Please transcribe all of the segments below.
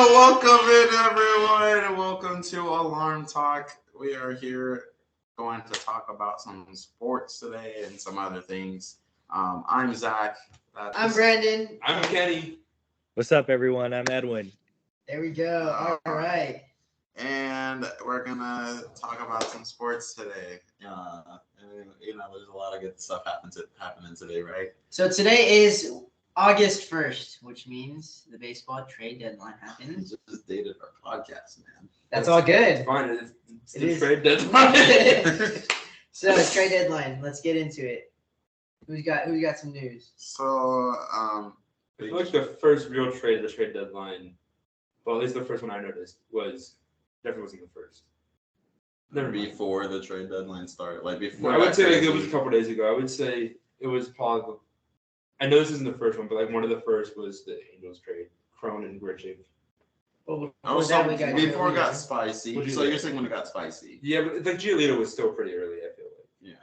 Welcome in, everyone, and welcome to Alarm Talk. We are here going to talk about some sports today and some other things. I'm Zach. I'm Brandon. I'm Kenny. What's up, everyone? I'm Edwin. There we go. All right. And we're gonna talk about some sports today. There's a lot of good stuff happening today, right? So today is August 1st, which means the baseball trade deadline We happens. just dated our podcast, man. That's all good. Fine. It's It the is. trade deadline. So trade deadline. Let's get into it. Who's got some news? So, I feel like the first real trade of the trade deadline, well, at least the first one I noticed, definitely wasn't the first. Never mind. before the trade deadline started, like before. I would that say like, it crazy- was a couple days ago. I would say it was probably. I know this isn't the first one, but like one of the first was the Angels trade, Cron and Grichuk. Well, Oh, before so that, we got before it got Giolito. spicy. What'd you So think? you're saying when it got spicy? Yeah, but like Giolito was still pretty early. I feel like. Yeah.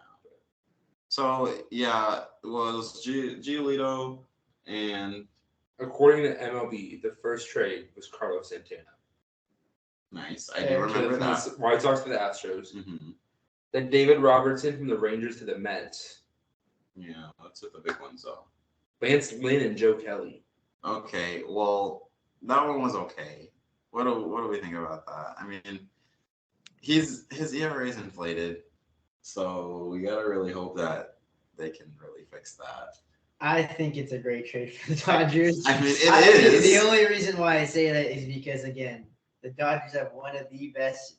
So yeah, it was Giolito and According to MLB, the first trade was Carlos Santana. nice. I Yeah, do remember From that. the White Sox to the Astros. Hmm. Then David Robertson from the Rangers to the Mets. Yeah, that's the big ones though. Lance Lynn and Joe Kelly. Okay, well that one was okay. What do we think about that? I mean, his ERA is inflated, so we gotta really hope that they can really fix that. I think it's a great trade for the Dodgers. I mean, it is. The only reason why I say that is because, again, the Dodgers have one of the best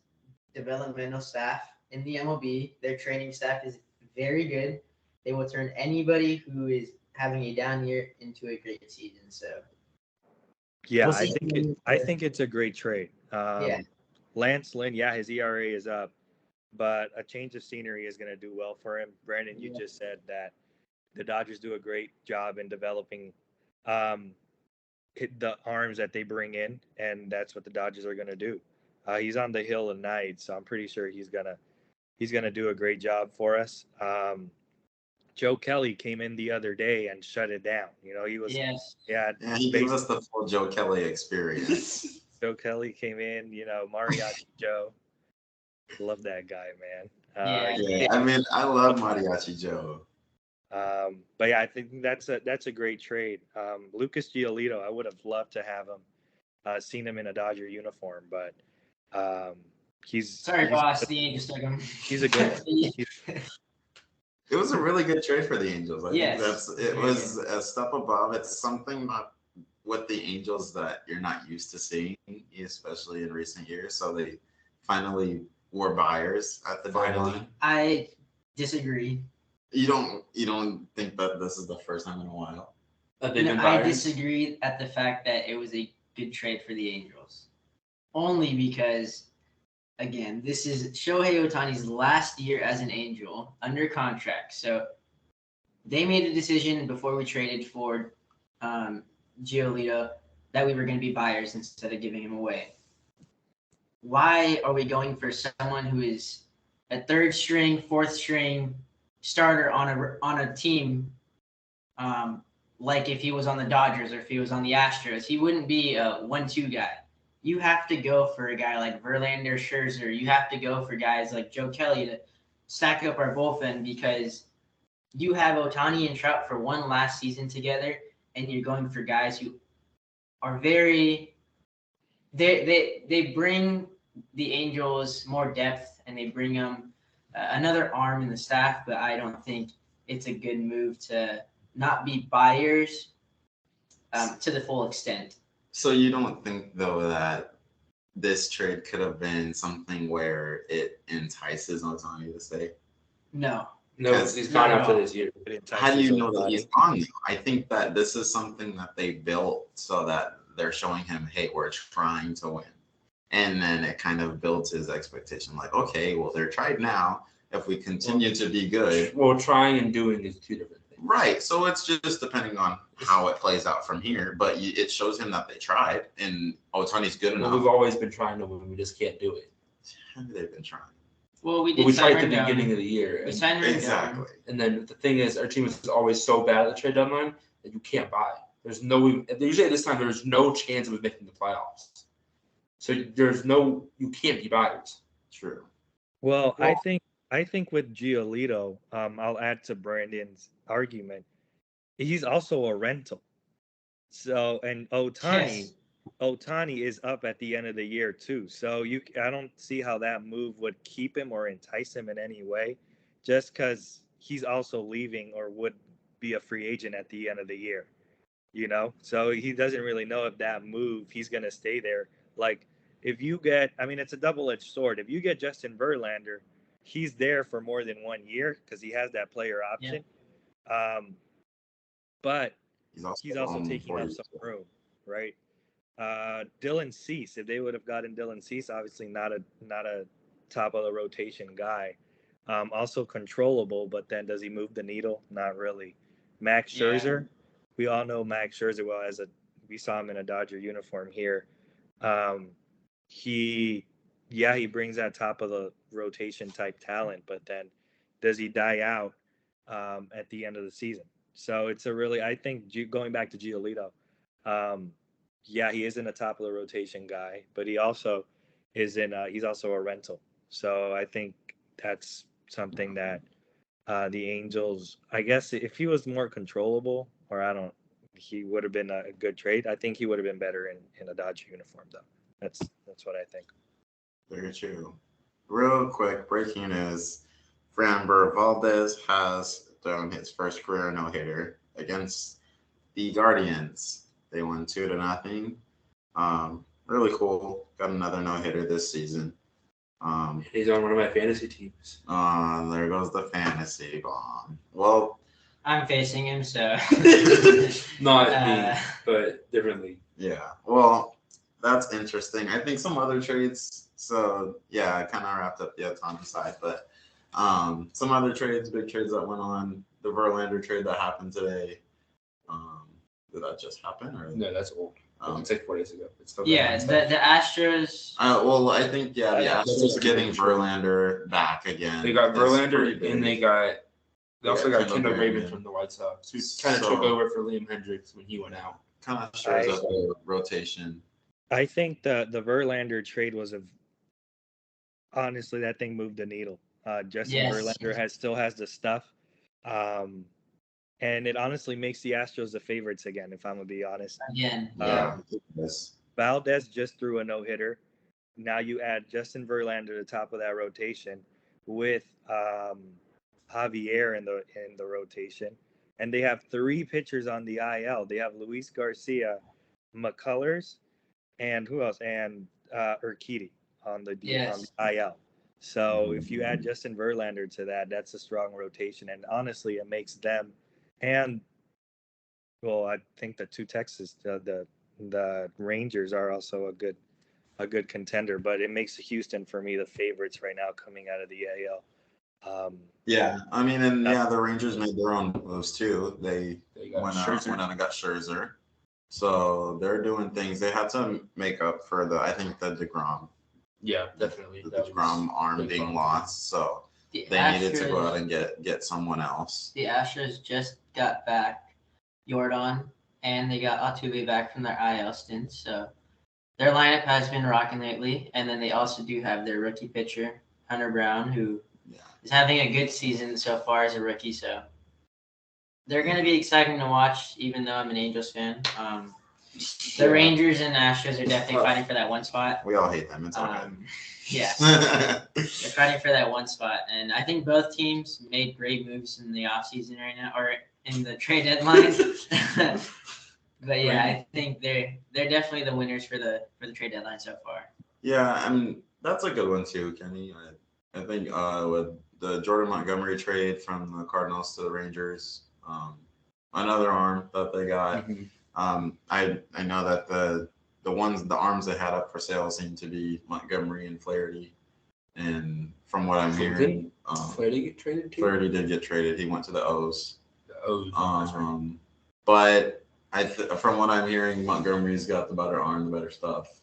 developmental staff in the MLB. Their training staff is very good. They will turn anybody who is having a down year into a great season. So Yeah, We'll I see. think it's a great trade. Yeah. Lance Lynn, yeah, his ERA is up, but a change of scenery is going to do well for him. Brandon, you Yeah. just said that the Dodgers do a great job in developing the arms that they bring in, and that's what the Dodgers are going to do. He's on the hill tonight, so I'm pretty sure he's gonna do a great job for us. Joe Kelly came in the other day and shut it down. You know, he was yes, yeah. Yeah, he gave us the full Joe Kelly experience. Joe Kelly came in, Mariachi Joe. Love that guy, man. Yeah. Yeah, I mean, I love Mariachi Joe. But yeah, I think that's a great trade. Lucas Giolito, I would have loved to have him, seen him in a Dodger uniform, but he's boss. The Angels took him. He's a good. It was a really good trade for the Angels. I Yes. think it Very was a step above. It's something not with the Angels that you're not used to seeing, especially in recent years. So they finally were buyers at the deadline. I disagree. You don't think that this is the first time in a while? They've been I buyers. disagree at the fact that it was a good trade for the Angels. Only because, again, this is Shohei Ohtani's last year as an Angel under contract. So they made a decision before we traded for Giolito that we were going to be buyers instead of giving him away. Why are we going for someone who is a third string, fourth string starter on a team? Like if he was on the Dodgers or if he was on the Astros, he wouldn't be a 1-2 guy. You have to go for a guy like Verlander, Scherzer. You have to go for guys like Joe Kelly to stack up our bullpen because you have Ohtani and Trout for one last season together, and you're going for guys who are very. They bring the Angels more depth, and they bring them another arm in the staff. But I don't think it's a good move to not be buyers to the full extent. So you don't think though that this trade could have been something where it entices Ohtani to stay? No. No, he's gone not at after all. this year. How do you know that he's gone? Though? I think that this is something that they built so that they're showing him, hey, we're trying to win. And then it kind of builds his expectation like, okay, well, they're tried now. If we continue to be good. Well, trying and doing is two different things. Right. So it's just depending on how it plays out from here. But it shows him that they tried. And Ohtani's good Well, enough. we've always been trying to win. We just can't do it. They've been trying. Well, we But did we sign tried at the Rendon. beginning of the year. We signed Rendon. Exactly. And then the thing is, our team is always so bad at the trade deadline that you can't buy. Usually at this time, there's no chance of us making the playoffs. So you can't be biased. True. Well, I think with Giolito, I'll add to Brandon's argument. He's also a rental. So and Yes. Otani is up at the end of the year too. So I don't see how that move would keep him or entice him in any way, just because he's also leaving or would be a free agent at the end of the year. So he doesn't really know if that move he's gonna stay there. Like if you get, I mean, it's a double-edged sword. If you get Justin Verlander, he's there for more than 1 year because he has that player option. But he's also taking up some room, right? Dylan Cease, if they would have gotten Dylan Cease, obviously not a top of the rotation guy. Also controllable, but then does he move the needle? Not really. Max Scherzer, we all know Max Scherzer well. We saw him in a Dodger uniform here. He brings that top of the rotation type talent, but then does he die out at the end of the season? So it's I think going back to Giolito, he isn't a top of the rotation guy, but he also he's also a rental. So I think that's something that the Angels, I guess if he was more controllable, he would have been a good trade. I think he would have been better in a Dodger uniform though. That's what I think. Very true. Real quick, breaking news. Framber Valdez has thrown his first career no-hitter against the Guardians. They won 2-0. Really cool. Got another no-hitter this season. He's on one of my fantasy teams. There goes the fantasy bomb. Well, I'm facing him, so not me, but differently. Yeah. Well, that's interesting. I think some other trades. So yeah, I kind of wrapped up the Otani side, but some other trades, big trades that went on. The Verlander trade that happened today. Did that just happen? Or no, that's old. It's like 4 days ago. It's still the Astros. Well, I think the Astros getting Verlander back again. They got Verlander and they also got Kendall Graveman from the White Sox, who kind of took over for Liam Hendricks when he went out. Kind of shows up the rotation. I think the Verlander trade was honestly, that thing moved the needle. Justin Verlander still has the stuff. And it honestly makes the Astros the favorites again, if I'm going to be honest. Again, Valdez just threw a no-hitter. Now you add Justin Verlander to the top of that rotation with Javier in the rotation. And they have 3 pitchers on the IL. They have Luis Garcia, McCullers, and who else? And Urquidy on the IL. So if you add Justin Verlander to that, that's a strong rotation. And honestly, it makes them I think the 2 Texas, the Rangers are also a good contender, but it makes Houston for me the favorites right now coming out of the AL. I mean, and the Rangers made their own moves too. They went out and got Scherzer, so they're doing things. They had to make up for the DeGrom. Yeah, definitely. The DeGrom arm being lost, so they needed to go out and get someone else. The Astros just got back Jordan, and they got Altuve back from their IL stints. So their lineup has been rocking lately. And then they also do have their rookie pitcher, Hunter Brown, who is having a good season so far as a rookie. So they're going to be exciting to watch, even though I'm an Angels fan. The Rangers and Astros are definitely fighting for that one spot. We all hate them. It's okay. They're fighting for that one spot. And I think both teams made great moves in the offseason right now, or in the trade deadline. But I think they're definitely the winners for the trade deadline so far. Yeah, I mean, that's a good one too, Kenny. I think with the Jordan Montgomery trade from the Cardinals to the Rangers, another arm that they got. I know that the arms they had up for sale seem to be Montgomery and Flaherty, and from what I'm hearing, Flaherty get traded too? Flaherty did get traded. He went to the O's. The O's. But from what I'm hearing, Montgomery's got the better arm, the better stuff.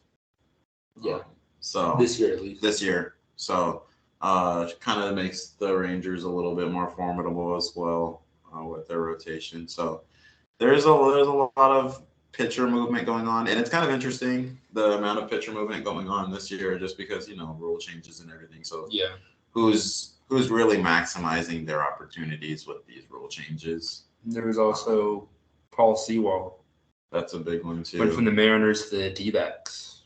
Yeah. So this year at least. This year, so kind of makes the Rangers a little bit more formidable as well with their rotation. So there's a lot of pitcher movement going on, and it's kind of interesting the amount of pitcher movement going on this year, just because rule changes and everything. So Yeah. who's really maximizing their opportunities with these rule changes? There was also Paul Sewell. That's a big one too. Went from the Mariners to the D-backs.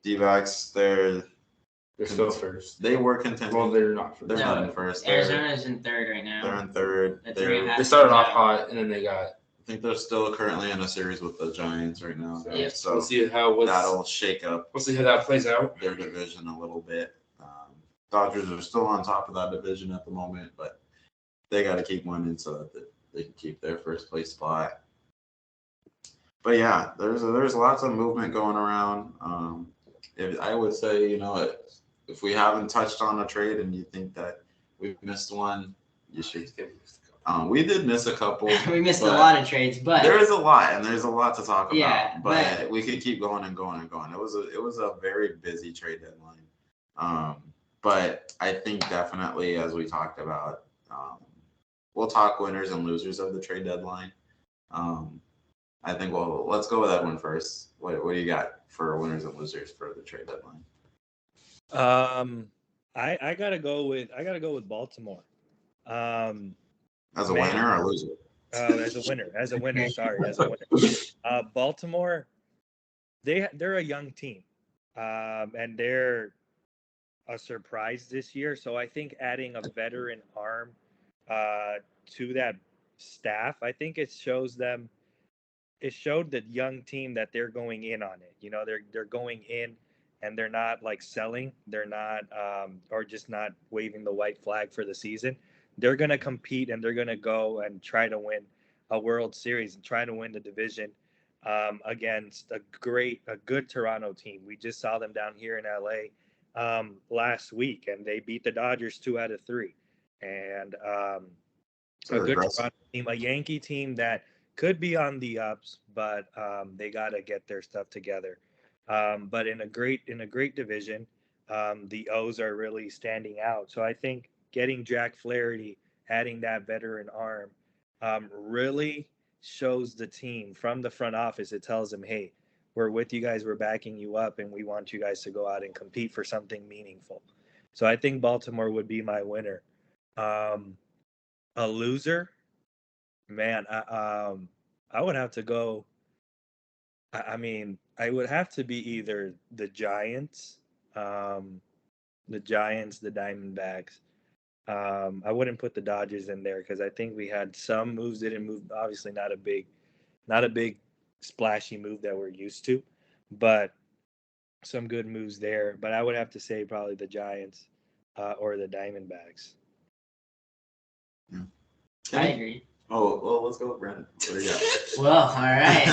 D-backs, They're still first. they were contending. Well, they're not first. They're No, not in first. Arizona's in third right now. They're in third. At They're, 3.5. They started off hot, and then they got. I think they're still currently in a series with the Giants right now. Yeah. So We'll see how that'll shake up We'll see how that plays out. their division a little bit. Dodgers are still on top of that division at the moment, but they got to keep winning so that they can keep their first place spot. But yeah, there's lots of movement going around. I would say, if we haven't touched on a trade and you think that we've missed one, you should. We did miss a couple. We missed a lot of trades, but there is a lot, and there's a lot to talk Yeah, about. But we could keep going and going and going. It was a very busy trade deadline. But I think definitely, as we talked about, we'll talk winners and losers of the trade deadline. I think let's go with Edwin first. What do you got for winners and losers for the trade deadline? I gotta go with Baltimore. As a winner or a loser? As a winner. Sorry, as a winner. Baltimore, they're a young team, and they're a surprise this year. So I think adding a veteran arm to that staff, I think it showed the young team that they're going in on it. They're going in, and they're not like selling. They're not or just not waving the white flag for the season. They're going to compete, and they're going to go and try to win a World Series and try to win the division against a good Toronto team. We just saw them down here in LA last week, and they beat the Dodgers 2 out of 3. And a good Toronto team, a Yankee team that could be on the ups, but they got to get their stuff together. But in a great division, the O's are really standing out. So I think getting Jack Flaherty, adding that veteran arm, really shows the team from the front office. It tells them, hey, we're with you guys, we're backing you up, and we want you guys to go out and compete for something meaningful. So I think Baltimore would be my winner. A loser, man, I would have to go. I mean, I would have to be either the Giants, the Diamondbacks. I wouldn't put the Dodgers in there because I think we had some moves didn't move. Obviously, not a big splashy move that we're used to, but some good moves there. But I would have to say probably the Giants or the Diamondbacks. Yeah. I agree. Oh, well, let's go with Brandon. What do you got? Well, all right.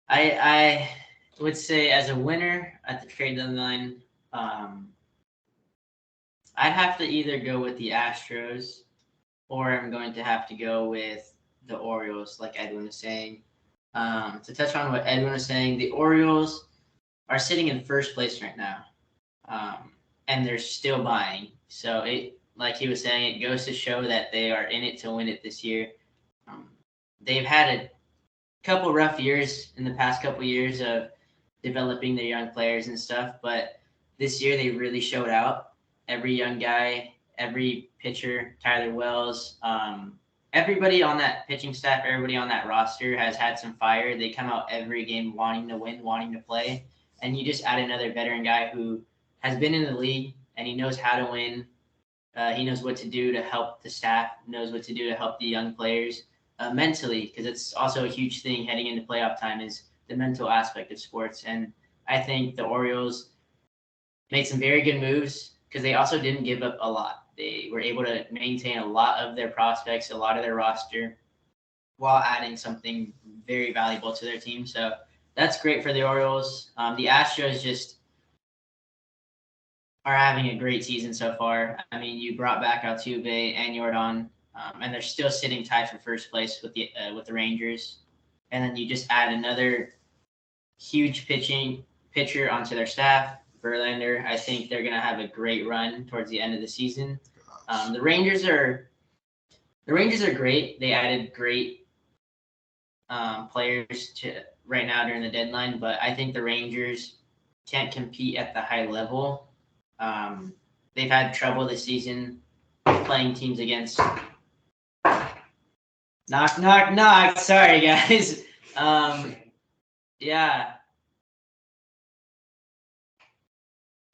I would say as a winner at the trade deadline, I'd have to either go with the Astros, or I'm going to have to go with the Orioles, like Edwin was saying. To touch on what Edwin was saying, the Orioles are sitting in first place right now, and they're still buying. So like he was saying, it goes to show that they are in it to win it this year. They've had a couple rough years in the past couple years of developing their young players and stuff, but this year they really showed out. Every young guy, every pitcher, Tyler Wells, everybody on that pitching staff, everybody on that roster has had some fire. They come out every game wanting to win, wanting to play, and you just add another veteran guy who has been in the league and he knows how to win. He knows what to do to help the staff, knows what to do to help the young players mentally, because it's also a huge thing heading into playoff time is the mental aspect of sports. And I think the Orioles made some very good moves because they also didn't give up a lot. They were able to maintain a lot of their prospects, a lot of their roster, while adding something very valuable to their team. So that's great for the Orioles. The Astros just are having a great season so far. I mean, you brought back Altuve and Yordan, and they're still sitting tied for first place with the Rangers. And then you just add another huge pitcher onto their staff, Verlander. I think they're going to have a great run towards the end of the season. The Rangers are great. They added great players to right now during the deadline, but I think the Rangers can't compete at the high level. They've had trouble this season playing teams against. Knock, knock, knock. Sorry, guys. Yeah.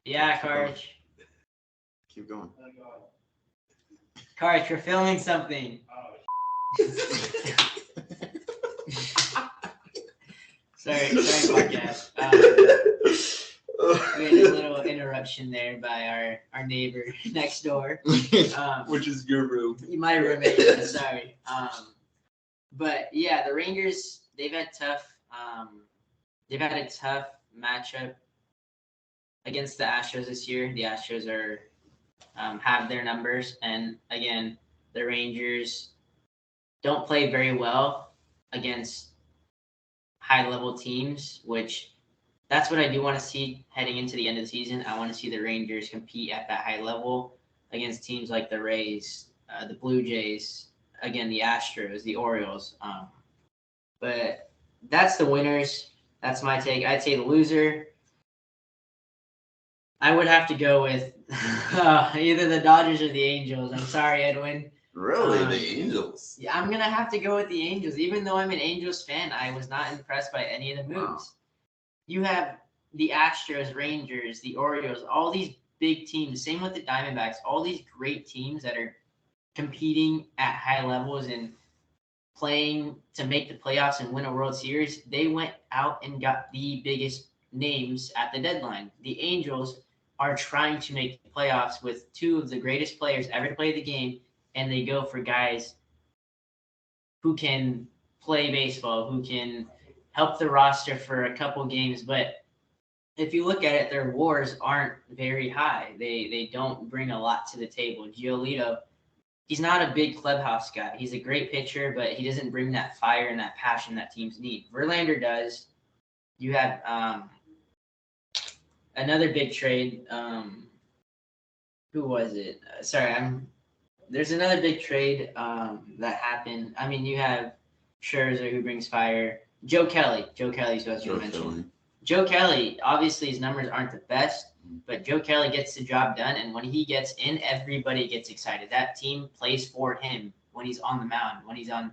Yeah, Karch. Keep going. Karch, we're filming something. Sorry, podcast. We had a little interruption there by our neighbor next door. Which is your room. My roommate. Sorry. But yeah, the Rangers, they've had a tough matchup against the Astros this year. The Astros are have their numbers, and again, the Rangers don't play very well against high-level teams, which that's what I do want to see heading into the end of the season. I want to see the Rangers compete at that high level against teams like the Rays, the Blue Jays, again, the Astros, the Orioles. But that's the winners. That's my take. I'd say the loser, I would have to go with either the Dodgers or the Angels. I'm sorry, Edwin. Really, the Angels? Yeah, I'm going to have to go with the Angels. Even though I'm an Angels fan, I was not impressed by any of the moves. Wow. You have the Astros, Rangers, the Orioles, all these big teams. Same with the Diamondbacks. All these great teams that are competing at high levels and playing to make the playoffs and win a World Series. They went out and got the biggest names at the deadline. The Angels are trying to make the playoffs with two of the greatest players ever to play the game, and they go for guys who can play baseball, who can help the roster for a couple games. But if you look at it, their WARs aren't very high. They don't bring a lot to the table. Giolito, he's not a big clubhouse guy. He's a great pitcher, but he doesn't bring that fire and that passion that teams need. Verlander does. You have another big trade. Who was it? There's another big trade that happened. I mean, you have Scherzer who brings fire. Joe Kelly. Joe Kelly's who I was going to mention. Joe Kelly, obviously his numbers aren't the best, but Joe Kelly gets the job done, and when he gets in, everybody gets excited. That team plays for him when he's on the mound, when he's on,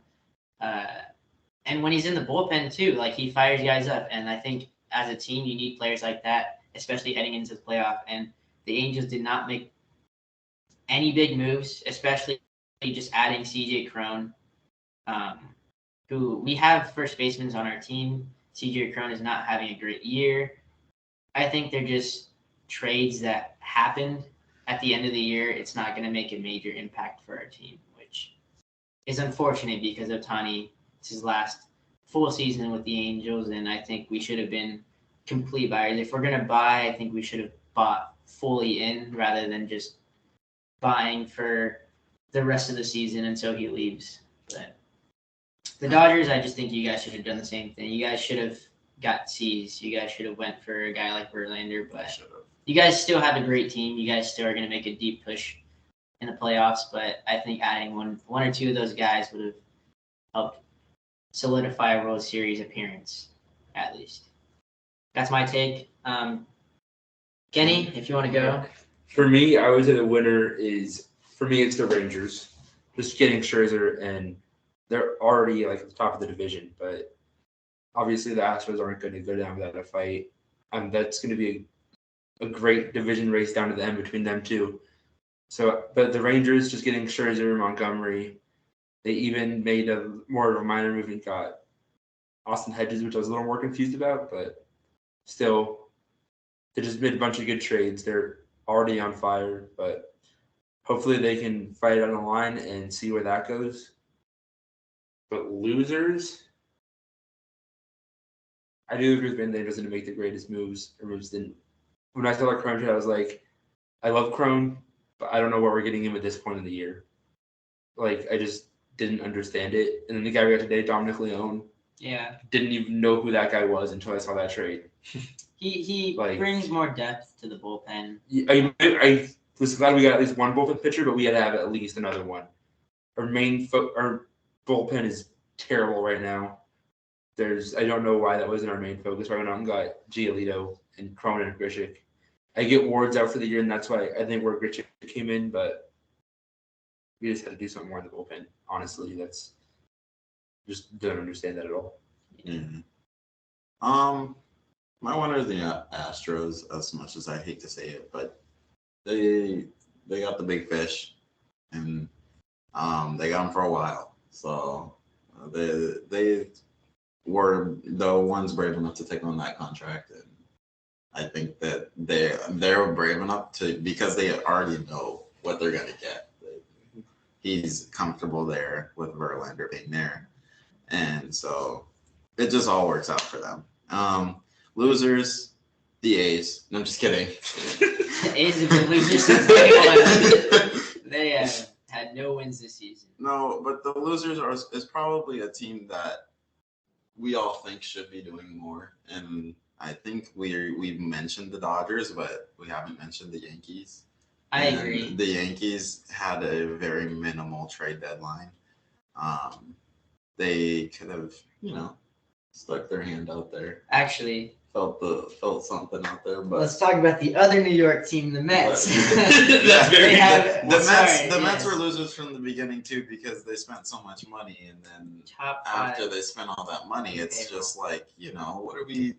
and when he's in the bullpen too. Like, he fires guys up, and I think as a team you need players like that, especially heading into the playoff. And the Angels did not make any big moves, especially just adding CJ Cron, who we have first basemen on our team. CJ Cron is not having a great year. I think they're just trades that happened at the end of the year. It's not going to make a major impact for our team, which is unfortunate because Ohtani, it's his last full season with the Angels, and I think we should have been complete buyers. If we're going to buy, I think we should have bought fully in rather than just buying for the rest of the season until he leaves. But the Dodgers, I just think you guys should have done the same thing. You guys should have got C's. You guys should have went for a guy like Verlander, but you guys still have a great team. You guys still are going to make a deep push in the playoffs, but I think adding one or two of those guys would have helped solidify a World Series appearance, at least. That's my take. Kenny, if you want to go. For me, I would say the winner is, for me, it's the Rangers. Just getting Scherzer, and they're already like at the top of the division, but obviously the Astros aren't going to go down without a fight. That's going to be a great division race down to the end between them two. So, but the Rangers just getting Scherzer, Montgomery. They even made more of a minor move and got Austin Hedges, which I was a little more confused about, but still, they just made a bunch of good trades. They're already on fire, but hopefully they can fight on the line and see where that goes. But losers, I do agree with Ben. They doesn't make the greatest moves. Or moves didn't. When I saw that Cron trade, I was like, I love Cron, but I don't know what we're getting him at this point in the year. Like, I just didn't understand it. And then the guy we got today, Dominic Leone, didn't even know who that guy was until I saw that trade. He brings more depth to the bullpen. I was glad we got at least one bullpen pitcher, but we had to have at least another one. Our bullpen is terrible right now. I don't know why that wasn't our main focus. I went out and got Giolito and Cronin and Grishik. I get Ward's out for the year, and that's why I think where Grishik came in, but we just had to do something more in the bullpen. Honestly, that's just don't understand that at all. Mhm. My one are the Astros. As much as I hate to say it, but they got the big fish, and they got them for a while. So they were the ones brave enough to take on that contract, and I think that they're brave enough to because they already know what they're gonna get. He's comfortable there with Verlander being there, and so it just all works out for them. Losers, the A's. No, I'm just kidding. A's have been losers since day one. They had no wins this season. No, but the losers is probably a team that we all think should be doing more, and I think we've mentioned the Dodgers, but we haven't mentioned the Yankees. I And agree. The Yankees had a very minimal trade deadline. They could have, stuck their hand out there, Actually, felt something out there, but let's talk about the other New York team, the Mets. That's very They have- the well, Mets. sorry, The Mets yes. were losers from the beginning too because they spent so much money, and then Top after five. they spent all that money, it's Payroll. just like what are we?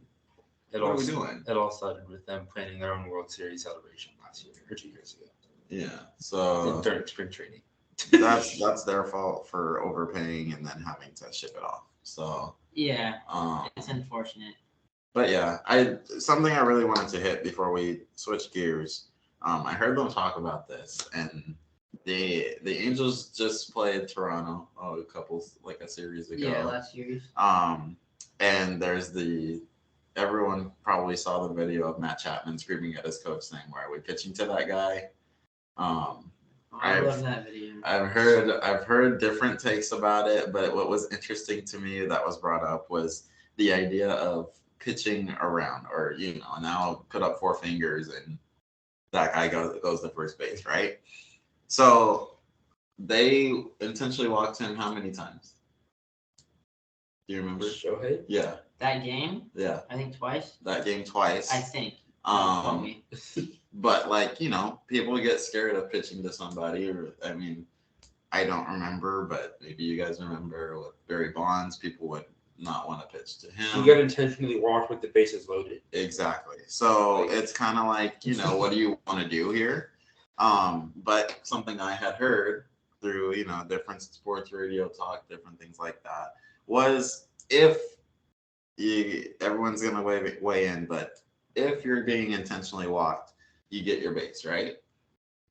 It What all are we doing? It all started with them planning their own World Series celebration last year or 2 years ago Yeah, so during spring training. that's their fault for overpaying and then having to ship it off. So Yeah, um, it's unfortunate. but yeah, something I really wanted to hit before we switch gears. I heard them talk about this, and the Angels just played Toronto a series ago. Yeah, last series. And there's everyone probably saw the video of Matt Chapman screaming at his coach saying, "Why are we pitching to that guy?" I love that video. I've heard different takes about it, but what was interesting to me that was brought up was the idea of pitching around, or now put up four fingers and that guy goes to first base, right? So they intentionally walked him how many times? Do you remember? Shohei? Yeah, That game, yeah, I think twice. that game twice. I think. Don't quote Um, me. but people get scared of pitching to somebody, or I don't remember, but maybe you guys remember with Barry Bonds, people would not want to pitch to him. You got intentionally walked with the bases loaded. Exactly. So it's kind of like, what do you want to do here? But something I had heard through, different sports radio talk, different things like that, was if everyone's going to weigh in, but if you're being intentionally walked, you get your base, right?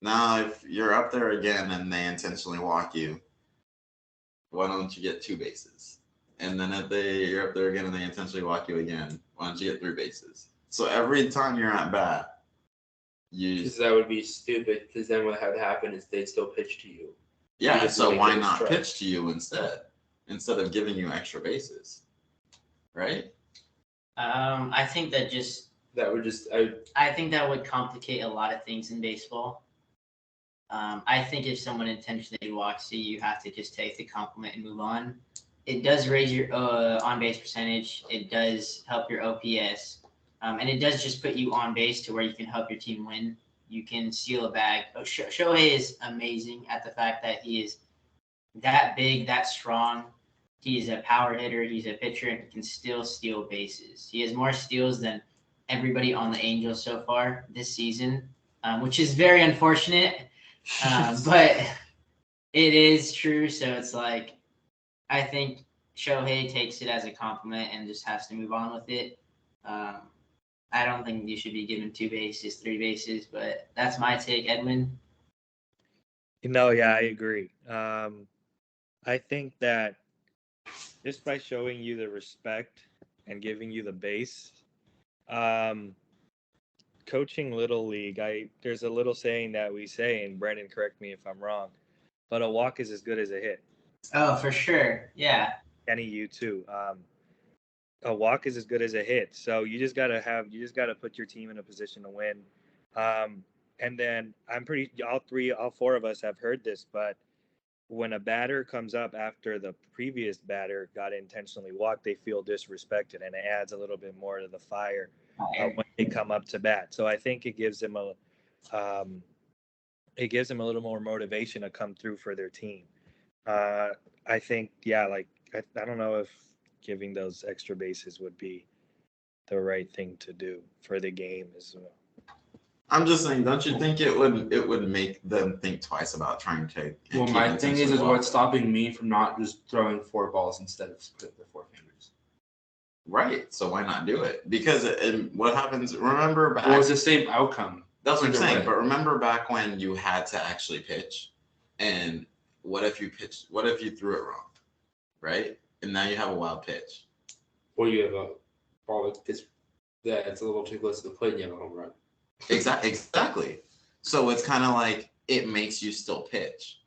Now, if you're up there again and they intentionally walk you, why don't you get two bases? And then if you're up there again and they intentionally walk you again, why don't you get three bases? So every time you're at bat, Because that would be stupid. Because then what would happen is they'd still pitch to you. yeah. just So make why it a not strike. pitch to you instead of giving you extra bases, right? I think that just. That would just I think that would complicate a lot of things in baseball. I think if someone intentionally walks you, you have to just take the compliment and move on. It does raise your on base percentage. It does help your OPS, and it does just put you on base to where you can help your team win. You can steal a bag. Shohei is amazing at the fact that he is that big, that strong. He's a power hitter. He's a pitcher, and can still steal bases. He has more steals than everybody on the Angels so far this season, which is very unfortunate. But it is true. So it's like, I think Shohei takes it as a compliment and just has to move on with it. I don't think you should be given two bases, three bases, but that's my take, Edwin. No, yeah, I agree. I think that just by showing you the respect and giving you the base, coaching Little League, there's a little saying that we say, and Brandon, correct me if I'm wrong, but a walk is as good as a hit. Oh, for sure. Yeah. Kenny, you too. A walk is as good as a hit. So you just gotta put your team in a position to win. And then all four of us have heard this, but when a batter comes up after the previous batter got intentionally walked, they feel disrespected, and it adds a little bit more to the fire when they come up to bat. So I think it gives them a little more motivation to come through for their team. I think, yeah, like I don't know if giving those extra bases would be the right thing to do for the game as well. I'm just saying, don't you think it would make them think twice about trying to? Well, keep my thing is intentionally what's walking? stopping me from not just throwing 4 balls instead of split the 4 fingers. Right. So why not do it? Because what happens? Remember back. Well, it's the same outcome. That's what I'm either saying. way. But remember back when you had to actually pitch, and what if you pitched? What if you threw it wrong, right? And now you have a wild pitch. Or you have a ball that's a little too close to the plate and you have a home run. Exactly. So it's kind of like it makes you still pitch.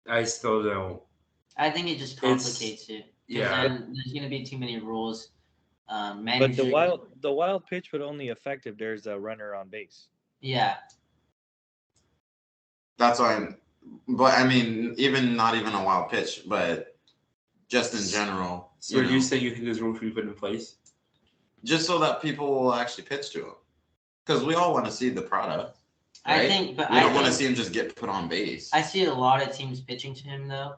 I still don't. I think it just complicates it. 'Cause Yeah. then there's gonna be too many rules. But Managers, the wild pitch would only affect if there's a runner on base. yeah, That's why. But I mean, not even a wild pitch, but just in general. So you say you think there's rules we put in place? Just so that people will actually pitch to him, because we all want to see the product. Right? I think, but we I don't want to think, see him just get put on base. I see a lot of teams pitching to him though.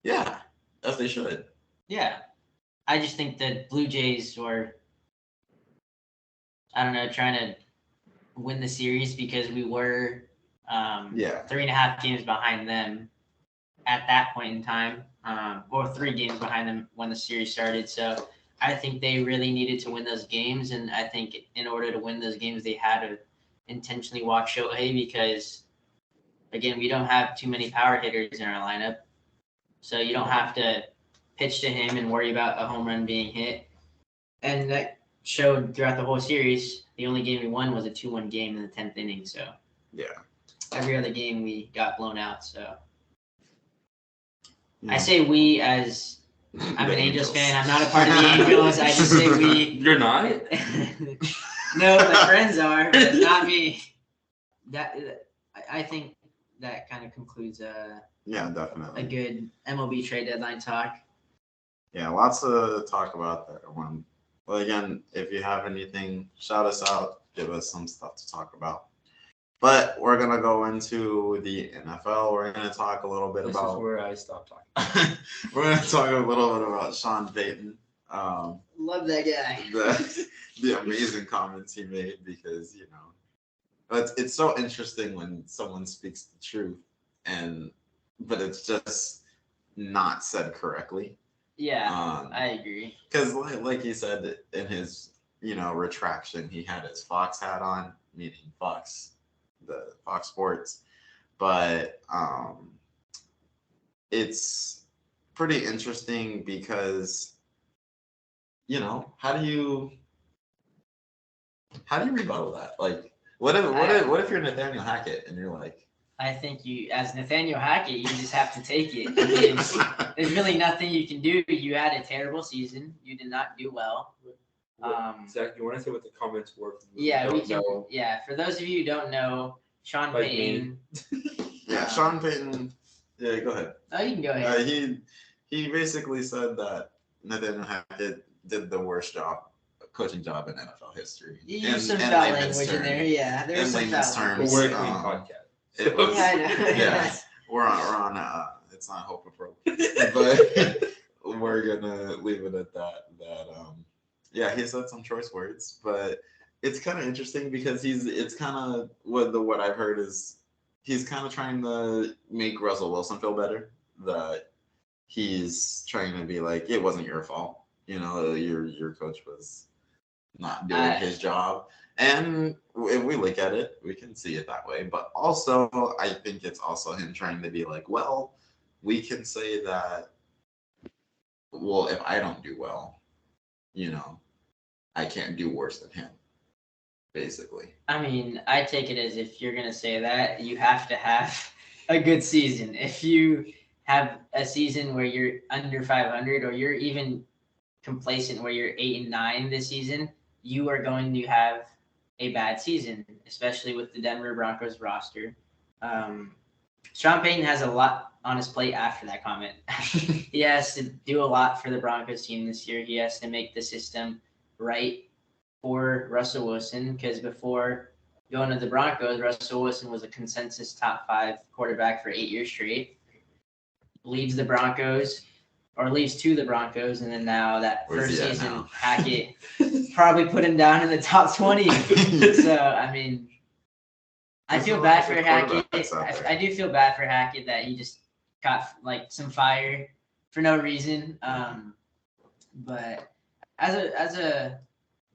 Yeah, as they should. Yeah, I just think that Blue Jays were, I don't know, trying to win the series because we were Yeah. 3.5 games behind them at that point in time, or 3 games behind them when the series started. So I think they really needed to win those games, and I think in order to win those games, they had to intentionally walk Shohei because, again, we don't have too many power hitters in our lineup, so you don't have to pitch to him and worry about a home run being hit. And that showed throughout the whole series. The only game we won was a 2-1 game in the 10th inning. So Yeah. every other game we got blown out. So Yeah. I say we as I'm The an Angels Angels. fan. I'm not a part of the Angels. I just say we. You're not? No, my friends are, but not me. I think that kind of concludes Yeah, a definitely. good MLB trade deadline talk. Yeah, lots to talk about there. Well, again, if you have anything, shout us out. Give us some stuff to talk about. But we're gonna go into the NFL. We're gonna talk a little bit This about. is where I stopped talking. We're gonna talk a little bit about Sean Payton. Love that guy. The amazing comments he made, because it's so interesting when someone speaks the truth, but it's just not said correctly. Yeah, I agree. Because like he said in his retraction, he had his Fox hat on, meaning Fox, the Fox Sports, but it's pretty interesting because how do you rebuttal that? Like, what if you're Nathaniel Hackett and you're like, I think you, as Nathaniel Hackett, you just have to take it. I mean, there's really nothing you can do. You had a terrible season. You did not do well. Zach, you want to say what the comments were? Yeah, we can. know? Yeah, for those of you who don't know, Sean Like Payton. yeah, Sean Payton. Yeah, go ahead. Oh, you can go ahead. He basically said that Nathaniel Hackett did the worst coaching job in NFL history. You used some foul language in there. Yeah, there was some foul language. We're a clean podcast. It was, Yeah, I know. yeah, we're on it's not hope appropriate, but we're gonna leave it at that. Yeah, he said some choice words, but it's kind of interesting because it's kind of what I've heard is he's kind of trying to make Russell Wilson feel better, that he's trying to be like, it wasn't your fault, your coach was not doing his job. And if we look at it, we can see it that way. But also, I think it's also him trying to be like, well, we can say that, well, if I don't do well, I can't do worse than him, basically. I mean, I take it as if you're going to say that, you have to have a good season. If you have a season where you're under 500 or you're even complacent where you're 8-9 this season, you are going to have a bad season, especially with the Denver Broncos roster. Sean Payton has a lot on his plate after that comment. He has to do a lot for the Broncos team this year. He has to make the system right for Russell Wilson, because before going to the Broncos, Russell Wilson was a consensus top 5 quarterback for 8 years straight. Leaves to the Broncos, and then now that Where's first he at season, now? Hackett probably put him down in the top 20. So, I mean, I There's feel a bad lot for of good Hackett. quarterbacks out there. I do feel bad for Hackett that he just got like some fire for no reason. But as a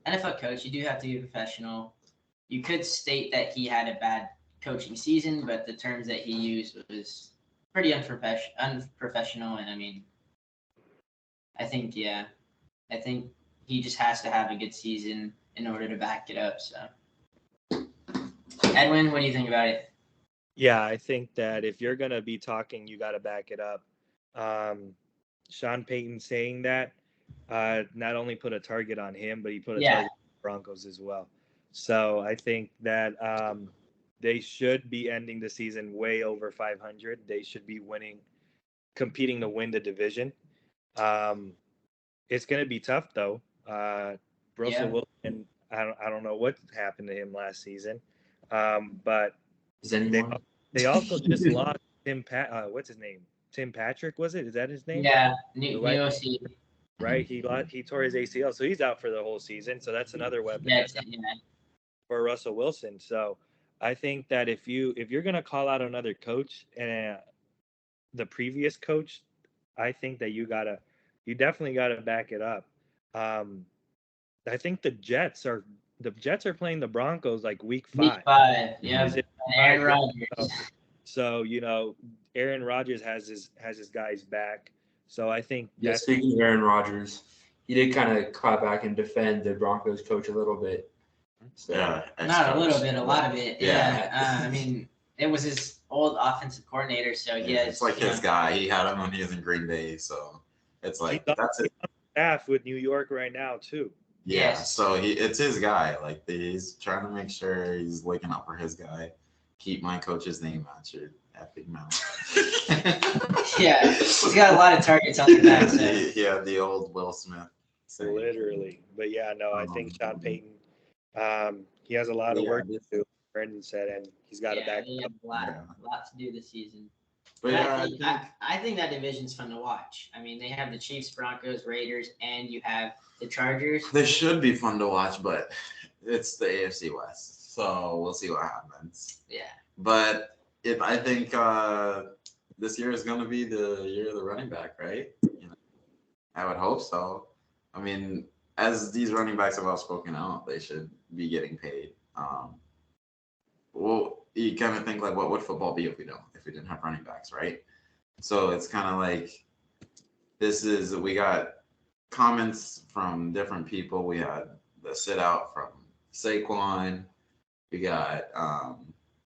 NFL coach, you do have to be professional. You could state that he had a bad coaching season, but the terms that he used was pretty unprofessional. And I mean, I think he just has to have a good season in order to back it up. So, Edwin, what do you think about it? Yeah, I think that if you're going to be talking, you got to back it up. Sean Payton saying that not only put a target on him, but he put a target on the Broncos as well. So I think that they should be ending the season way over 500. They should be competing to win the division. It's going to be tough, though. Russell Wilson, I don't know what happened to him last season, but they also just lost what's his name? Tim Patrick, was it? Is that his name? Yeah, new OC. Right, he tore his ACL, so he's out for the whole season. So that's another weapon for Russell Wilson. So I think that if you're gonna call out another coach and the previous coach, I think that you definitely gotta back it up. I think the Jets are playing the Broncos like week 5. Week 5, yeah. Aaron Rodgers. So Aaron Rodgers has his guys back. So I think speaking of Aaron Rodgers, he did kind of clap back and defend the Broncos coach a little bit. So, not a little bit, a lot of it. Yeah. I mean, it was his old offensive coordinator, so it's like his guy. He had him when he was in Green Bay, so it's like that's it. Staff with New York right now too. Yeah, so it's his guy. Like he's trying to make sure he's looking out for his guy. Keep my coach's name out your epic mouth. Yeah, he's got a lot of targets on the back. So. Yeah, the old Will Smith. Saying. Literally, but yeah, no, I think Sean Payton. He has a lot of work to do. Brendan said, and he's got to back up. A lot to do this season. But I think that division's fun to watch. I mean, they have the Chiefs, Broncos, Raiders, and you have the Chargers. They should be fun to watch, but it's the AFC West, so we'll see what happens. Yeah. But I think this year is going to be the year of the running back, right? I would hope so. I mean, as these running backs have all spoken out, they should be getting paid. Well, you kind of think like, what would football be if we didn't have running backs, right? So it's kind of like we got comments from different people. We had the sit out from Saquon. We got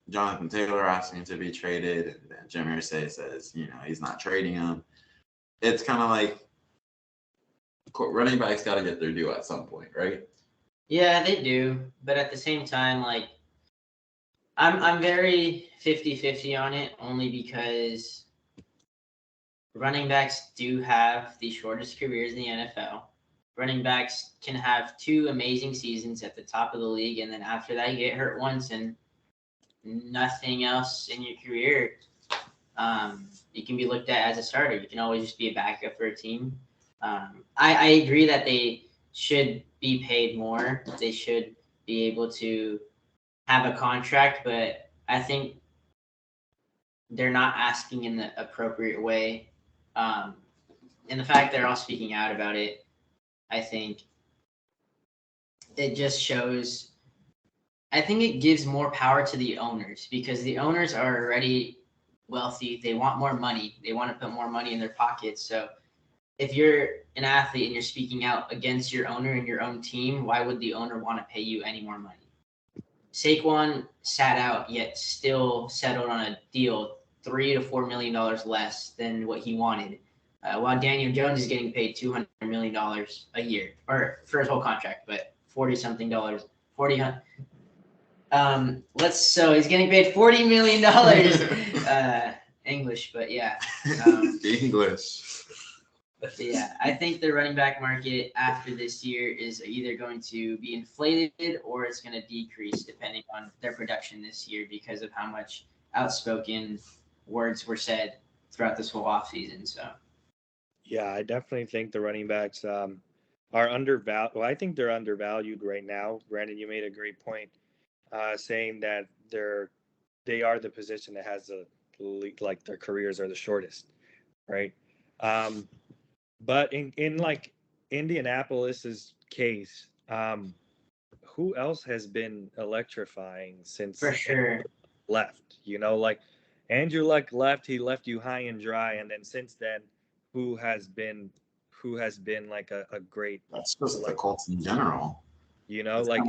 Jonathan Taylor asking to be traded, and then Jim Irsay says, he's not trading him. It's kind of like running backs got to get their due at some point, right? Yeah, they do. But at the same time, like, I'm very 50-50 on it, only because running backs do have the shortest careers in the NFL. Running backs can have 2 amazing seasons at the top of the league, and then after that, you get hurt once and nothing else in your career. You can be looked at as a starter. You can always just be a backup for a team. I agree that they should be paid more. They should be able to have a contract, but I think they're not asking in the appropriate way. And the fact they're all speaking out about it, I think it just shows. I think it gives more power to the owners, because the owners are already wealthy. They want more money. They want to put more money in their pockets. So if you're an athlete and you're speaking out against your owner and your own team, why would the owner want to pay you any more money? Saquon sat out, yet still settled on a deal $3 to $4 million less than what he wanted, while Daniel Jones is getting paid $200 million a year, or for his whole contract, but $40-something. So he's getting paid $40 million English, but yeah. English. Yeah, I think the running back market after this year is either going to be inflated or it's going to decrease depending on their production this year because of how much outspoken words were said throughout this whole offseason. So, Yeah, I definitely think the running backs are undervalued. Well, I think they're undervalued right now. Brandon, you made a great point, saying that they are the position that has like their careers are the shortest, right? But in like Indianapolis's case, who else has been electrifying since for sure. left? Like Andrew Luck left, he left you high and dry, and then since then, who has been like a great, That's just the like, Colts in general. like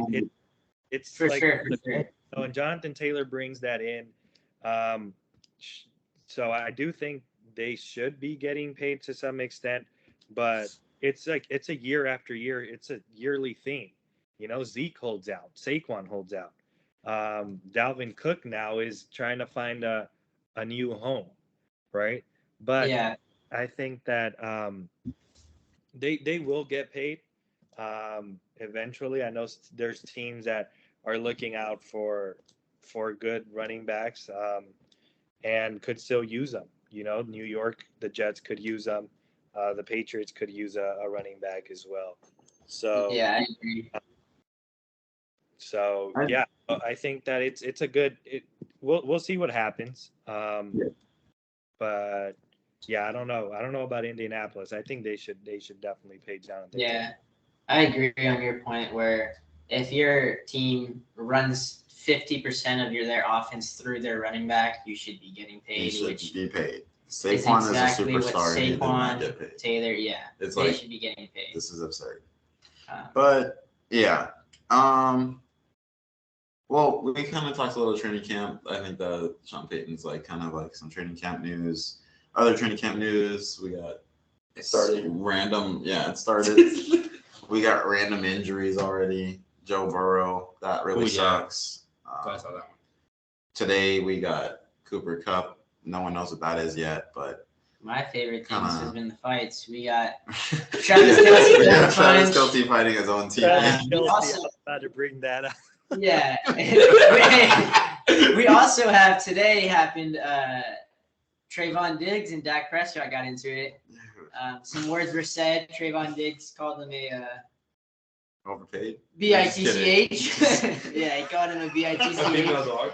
it's For like sure, for sure. and Jonathan Taylor brings that in. So I do think they should be getting paid to some extent, but it's a year after year. It's a yearly thing. Zeke holds out. Saquon holds out. Dalvin Cook now is trying to find a new home, right? But Yeah, I think that they will get paid eventually. I know there's teams that are looking out for good running backs and could still use them. New York, the Jets could use them. The Patriots could use a running back as well. So yeah, I agree. So yeah, I think that it's a good. We'll see what happens. But yeah, I don't know. I don't know about Indianapolis. I think they should definitely pay Jonathan. Yeah, I agree on your point where if your team runs 50% of their offense through their running back, you should be getting He paid. should Which be paid. is Saquon exactly is a what superstar. And he did not Saquon, get paid. Taylor, yeah, It's they like should be getting paid. this is absurd. Um, But yeah, well, we kind of talked a little training camp. I think that Sean Payton's like kind of like some training camp news. Other training camp news. We got It started. random. Yeah, it started. We got random injuries already. Joe Burrow, that really sucks. I saw that one. Today we got Cooper Cup. No one knows what that is yet, but my favorite thing Kinda- has been the fights. We got Travis Kelce, Travis punch. Kelce fighting his own team. Also- About to bring that up. Yeah. We also have today happened. Trayvon Diggs and Dak Prescott got into it. Some words were said. Trayvon Diggs called him a Overpaid. bitch. Yeah, he called him a A female bitch. dog.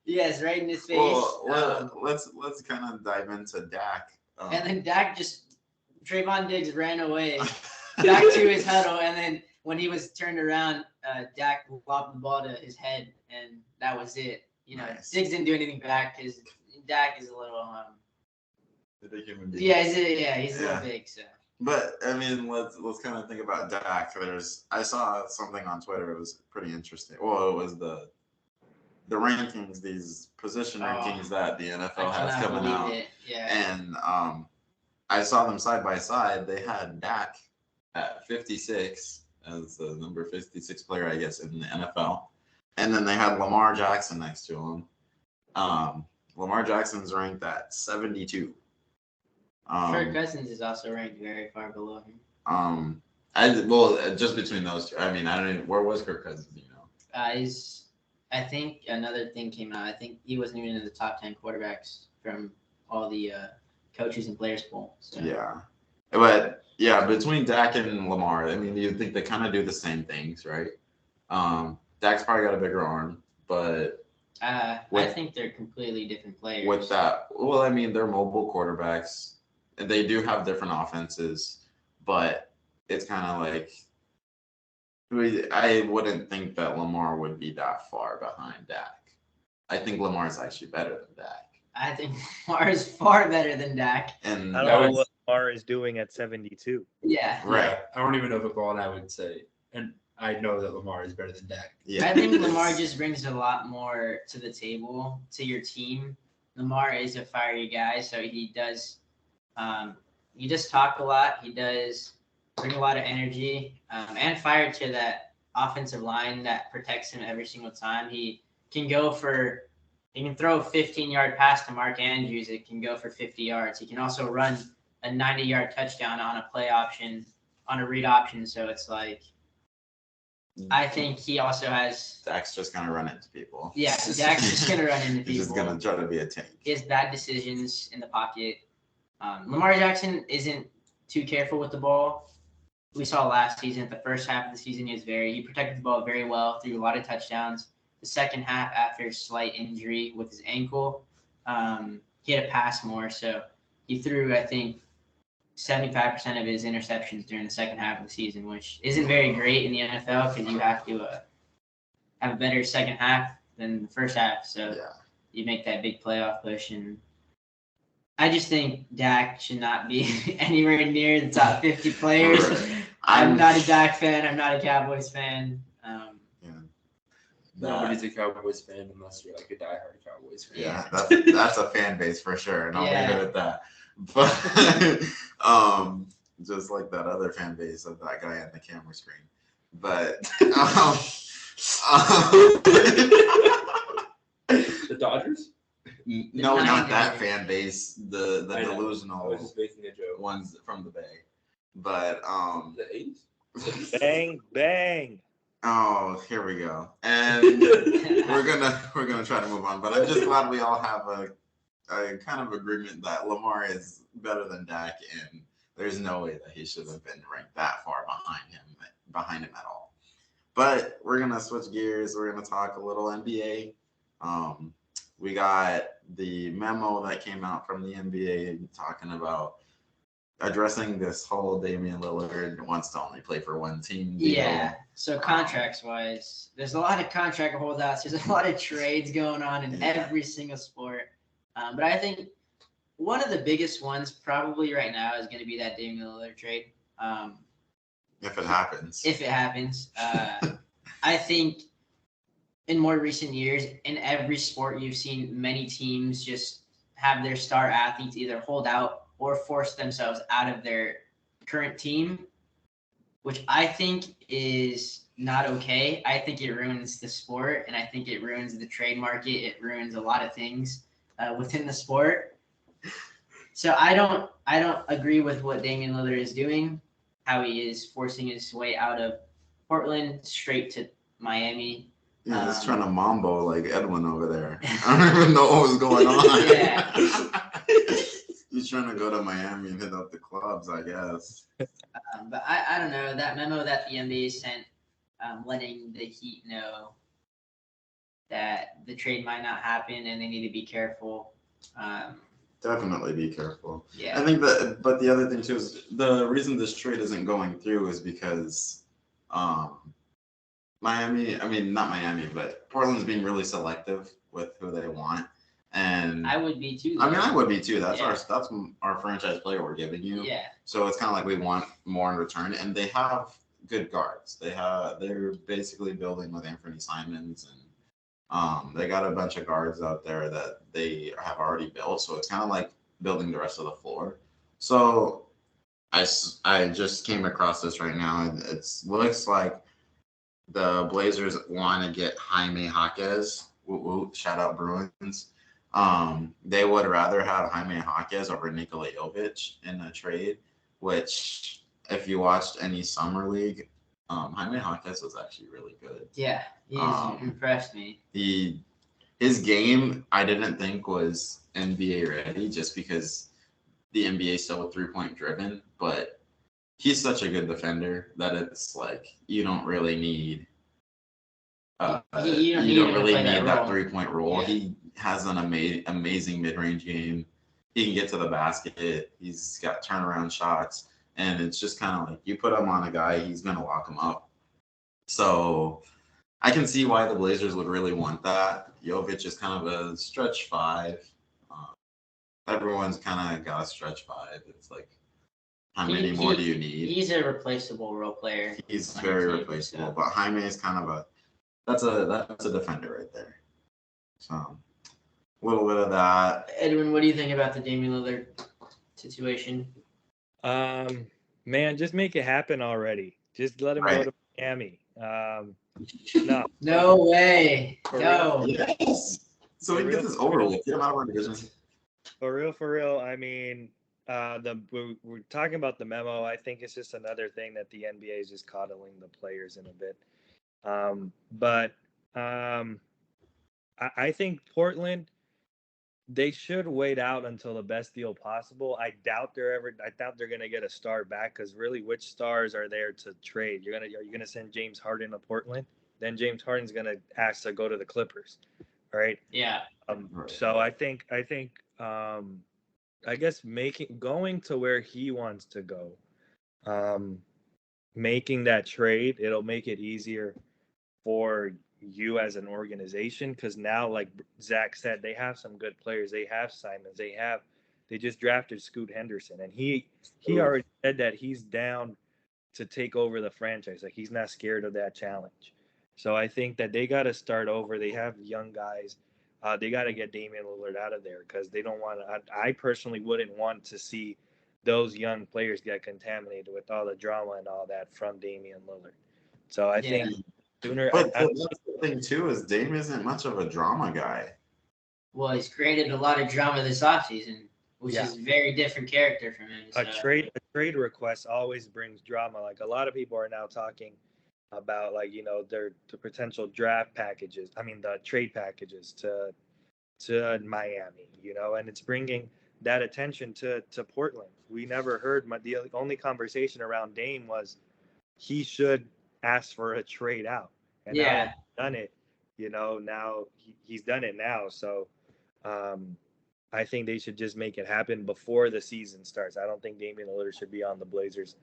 Yes, right in his face. Well, let's kind of dive into Dak. And then Dak Trayvon Diggs ran away back to his huddle, and then when he was turned around, Dak lobbed the ball to his head, and that was it. Nice. Diggs didn't do anything back because Dak is a little Human being. he's a little big, so. But I mean, let's kind of think about Dak. I saw something on Twitter. It was pretty interesting. Well, it was the rankings, these position rankings that the NFL has cannot coming believe out, it. Yeah. and I saw them side by side. They had Dak at 56 as the number 56 player, I guess, in the NFL, and then they had Lamar Jackson next to him. Lamar Jackson's ranked at 72. Kirk Cousins is also ranked very far below him. Just between those two. I mean, I don't even, where was Kirk Cousins? I think another thing came out. I think he wasn't even in the top 10 quarterbacks from all the coaches and players poll. So. Yeah, but yeah, between Dak and Lamar, I mean, you'd think they kind of do the same things, right? Dak's probably got a bigger arm, but I think they're completely different players. with that, well, I mean, they're mobile quarterbacks, and they do have different offenses, but it's kind of like I wouldn't think that Lamar would be that far behind Dak. I think Lamar is actually better than Dak. I think Lamar is far better than Dak. And I don't know what Lamar is doing at 72. Yeah. right. Yeah, I don't even know the ball, and I would say, and I know that Lamar is better than Dak. Yeah. I think Lamar just brings a lot more to the table, to your team. Lamar is a fiery guy, so he does talk a lot. He does bring a lot of energy and fire to that offensive line that protects him every single time. He can go for He can throw a 15-yard pass to Mark Andrews. It can go for 50 yards. He can also run a 90-yard touchdown on a play option, on a read option. So it's like, I think he also has. Dak's just gonna run into people. Yeah, Dak's just gonna run into people. He's just gonna try to be a tank. He has bad decisions in the pocket. Lamar Jackson isn't too careful with the ball. We saw last season, the first half of the season, he protected the ball very well, threw a lot of touchdowns. The second half, after a slight injury with his ankle, he had to pass more. So he threw, I think, 75% of his interceptions during the second half of the season, which isn't very great in the NFL because you have to have a better second half than the first half. So you make that big playoff push. And I just think Dak should not be anywhere near the top 50 players. I'm not a Dak fan. I'm not a Cowboys fan. Nobody's a Cowboys fan unless you're like a diehard Cowboys fan. Yeah, that's a fan base for sure, and I'll leave it at that. But just like that other fan base of that guy on the camera screen. But the Dodgers? No, not that fan base. The delusional. I was just making a joke. Ones from the Bay. But the A's? Bang bang. Oh, here we go. And we're gonna try to move on. But I'm just glad we all have a kind of agreement that Lamar is better than Dak, and there's no way that he should have been ranked that far behind him at all. But we're gonna switch gears. We're gonna talk a little NBA. We got the memo that came out from the NBA talking about addressing this whole Damian Lillard wants to only play for one team deal. Yeah. So contracts wise, there's a lot of contract holdouts. There's a lot of trades going on in every single sport. But I think one of the biggest ones probably right now is going to be that Damian Lillard trade. If it happens. I think in more recent years, in every sport, you've seen many teams just have their star athletes either hold out or force themselves out of their current team, which I think is not okay. I think it ruins the sport, and I think it ruins the trade market. It ruins a lot of things within the sport. So I don't agree with what Damian Lillard is doing, how he is forcing his way out of Portland straight to Miami. Yeah, he's trying to mambo like Edwin over there. I don't even know what was going on. Yeah. He's trying to go to Miami and hit up the clubs, I guess. But I don't know. That memo that the NBA sent letting the Heat know that the trade might not happen and they need to be careful. Definitely be careful. Yeah. I think that, but the other thing too is the reason this trade isn't going through is because Portland's being really selective with who they want. And I would be too. I would be too. That's our franchise player we're giving you. Yeah. So it's kind of like we want more in return, and they have good guards. They're basically building with Anthony Simons, and they got a bunch of guards out there that they have already built. So it's kind of like building the rest of the floor. So I just came across this right now, and it looks like the Blazers want to get Jaime Jaquez. Shout out Bruins. They would rather have Jaime Jaquez over Nikola Jovic in a trade, which if you watched any summer league, Jaime Jaquez was actually really good. Yeah, he's impressed me. His game I didn't think was NBA ready just because the NBA is so 3-point driven, but he's such a good defender that it's like you don't really need you don't really need that 3-point role. Yeah. He has an amazing mid-range game. He can get to the basket. He's got turnaround shots, and it's just kind of like you put him on a guy, he's gonna lock him up. So I can see why the Blazers would really want that. Jovic is kind of a stretch 5. Everyone's kind of got a stretch 5. It's like, how many more do you need? He's a replaceable role player. He's very replaceable, but Jaime is kind of that's a defender right there. So a little bit of that. Edwin, what do you think about the Damian Lillard situation? Man, just make it happen already. Just let him go to Miami. No. No way. No. Yes. So we can get this over with. Get him out of our division. For real. I mean, we're talking about the memo. I think it's just another thing that the NBA is just coddling the players in a bit. But I think Portland, they should wait out until the best deal possible. I doubt they're gonna get a star back, because really, which stars are there to trade? Are you gonna send James Harden to Portland? Then James Harden's gonna ask to go to the Clippers, right? Yeah. So I guess going to where he wants to go, making that trade, it'll make it easier for you as an organization, because now, like Zach said, they have some good players. They have Simons. They just drafted Scoot Henderson, and he already said that he's down to take over the franchise. Like, he's not scared of that challenge. So I think that they got to start over. They have young guys. They got to get Damian Lillard out of there, because they don't want to. I personally wouldn't want to see those young players get contaminated with all the drama and all that from Damian Lillard. So I think sooner. But that's the thing too, is Dame isn't much of a drama guy. Well, he's created a lot of drama this offseason, which is a very different character from him. So. A trade request always brings drama. Like, a lot of people are now talking about, like, the potential draft packages. I mean, the trade packages to Miami, and it's bringing that attention to Portland. We never heard the only conversation around Dame was he should ask for a trade out. And now he's done it, now he's done it now. So I think they should just make it happen before the season starts. I don't think Damian Lillard should be on the Blazers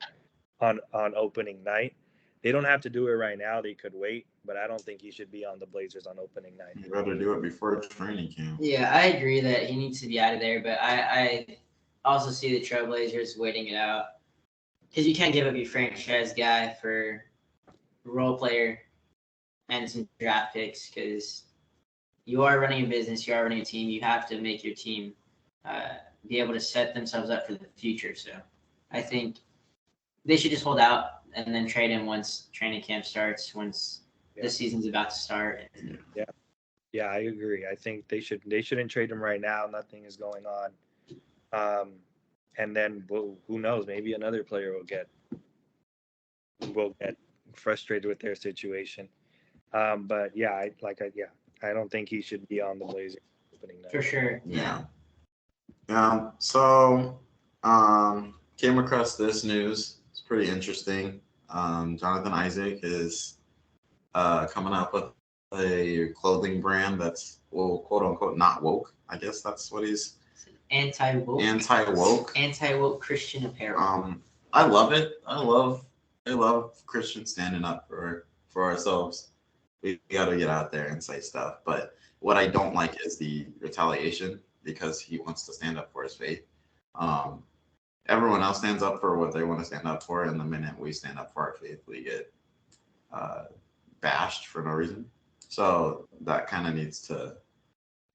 on opening night. They don't have to do it right now. They could wait, but I don't think he should be on the Blazers on opening night. You'd rather do it before training camp. Yeah, I agree that he needs to be out of there, but I also see the Trailblazers waiting it out, because you can't give up your franchise guy for a role player and some draft picks, because you are running a business, you are running a team. You have to make your team be able to set themselves up for the future. So I think they should just hold out and then trade him once training camp starts, once the season's about to start. Yeah, I agree. I think they shouldn't trade him right now. Nothing is going on. And then, who knows? Maybe another player will get frustrated with their situation. But I don't think he should be on the Blazers opening night. For sure. Yeah. So came across this news. It's pretty interesting. Jonathan Isaac is coming up with a clothing brand that's, well, quote unquote, not woke. I guess that's what he's. Anti-woke. Anti-woke Christian apparel. I love it. I love Christians standing up for ourselves. We got to get out there and say stuff. But what I don't like is the retaliation, because he wants to stand up for his faith. Everyone else stands up for what they want to stand up for, and the minute we stand up for our faith, we get bashed for no reason. So that kind of needs to.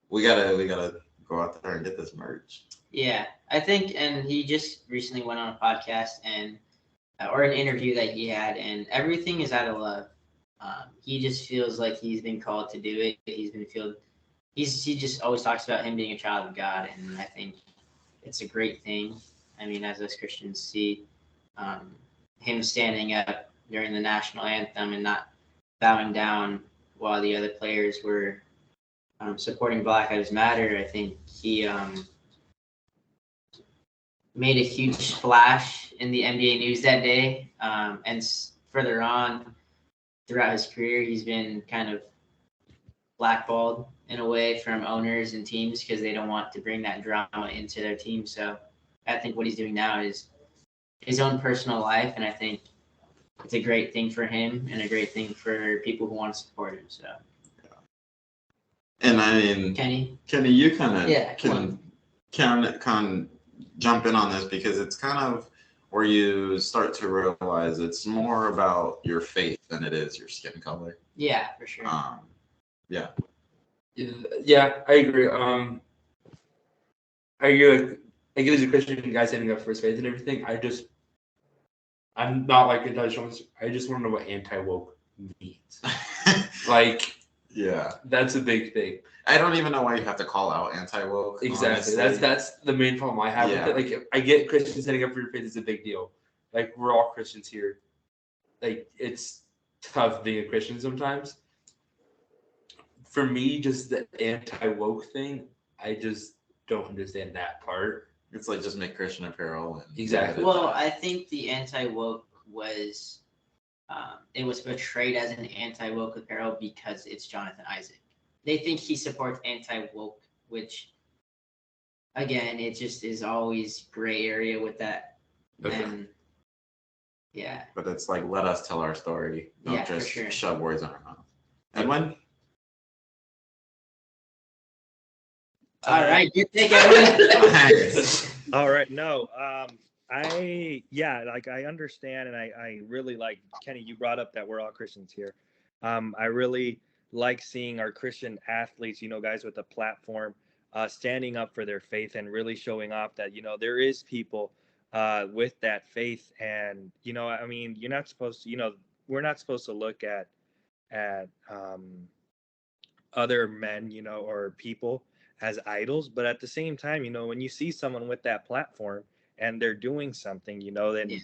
We gotta go out there and get this merch. Yeah, I think, and he just recently went on a podcast or an interview that he had, and everything is out of love. He just feels like he's been called to do it. He just always talks about him being a child of God, and I think it's a great thing. I mean, as us Christians see him standing up during the national anthem and not bowing down while the other players were supporting Black Lives Matter, I think he made a huge splash in the NBA news that day. And further on, throughout his career, he's been kind of blackballed in a way from owners and teams, because they don't want to bring that drama into their team. So I think what he's doing now is his own personal life, and I think it's a great thing for him and a great thing for people who want to support him. So. And I mean, Kenny, you kind of can jump in on this, because it's kind of where you start to realize it's more about your faith than it is your skin color. Yeah, for sure. Yeah, I agree. I agree. I get as a Christian guy standing up for his faith and everything. I'm not like a I just want to know what anti-woke means. Like, Yeah. That's a big thing. I don't even know why you have to call out anti-woke. Exactly. honestly. That's the main problem I have Yeah. with it. Like, I get Christians standing up for your faith is a big deal. Like, we're all Christians here. Like, it's tough being a Christian sometimes. For me, just the anti-woke thing, I just don't understand that part. It's like just make Christian apparel. And Exactly. Well, I think the anti-woke was it was portrayed as an anti-woke apparel because it's Jonathan Isaac. They think he supports anti-woke, which again, it just is always gray area with that. Okay. And yeah, But it's like, let us tell our story. Don't Yeah, for just sure. shove words in our mouth. Edwin? all right, you take it. All right. No. Like I understand, and I really like Kenny. You brought up that we're all Christians here. I really like seeing our Christian athletes, guys with a platform, standing up for their faith and really showing off that there is people with that faith, and I mean, you're not supposed to, we're not supposed to look at other men, or people as idols, but at the same time, when you see someone with that platform and they're doing something, then Yeah.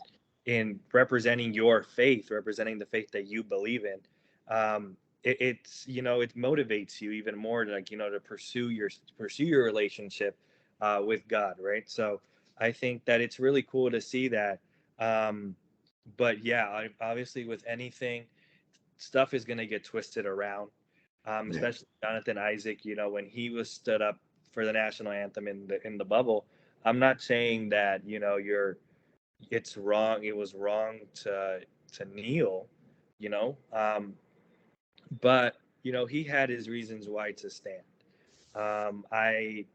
in representing your faith, representing the faith that you believe in, it's it motivates you even more to to pursue your relationship with God, right? So I think that it's really cool to see that. But yeah, obviously with anything, stuff is going to get twisted around. Especially Jonathan Isaac, when he was stood up for the national anthem in the bubble. I'm not saying that it's wrong. It was wrong to kneel, but he had his reasons why to stand. I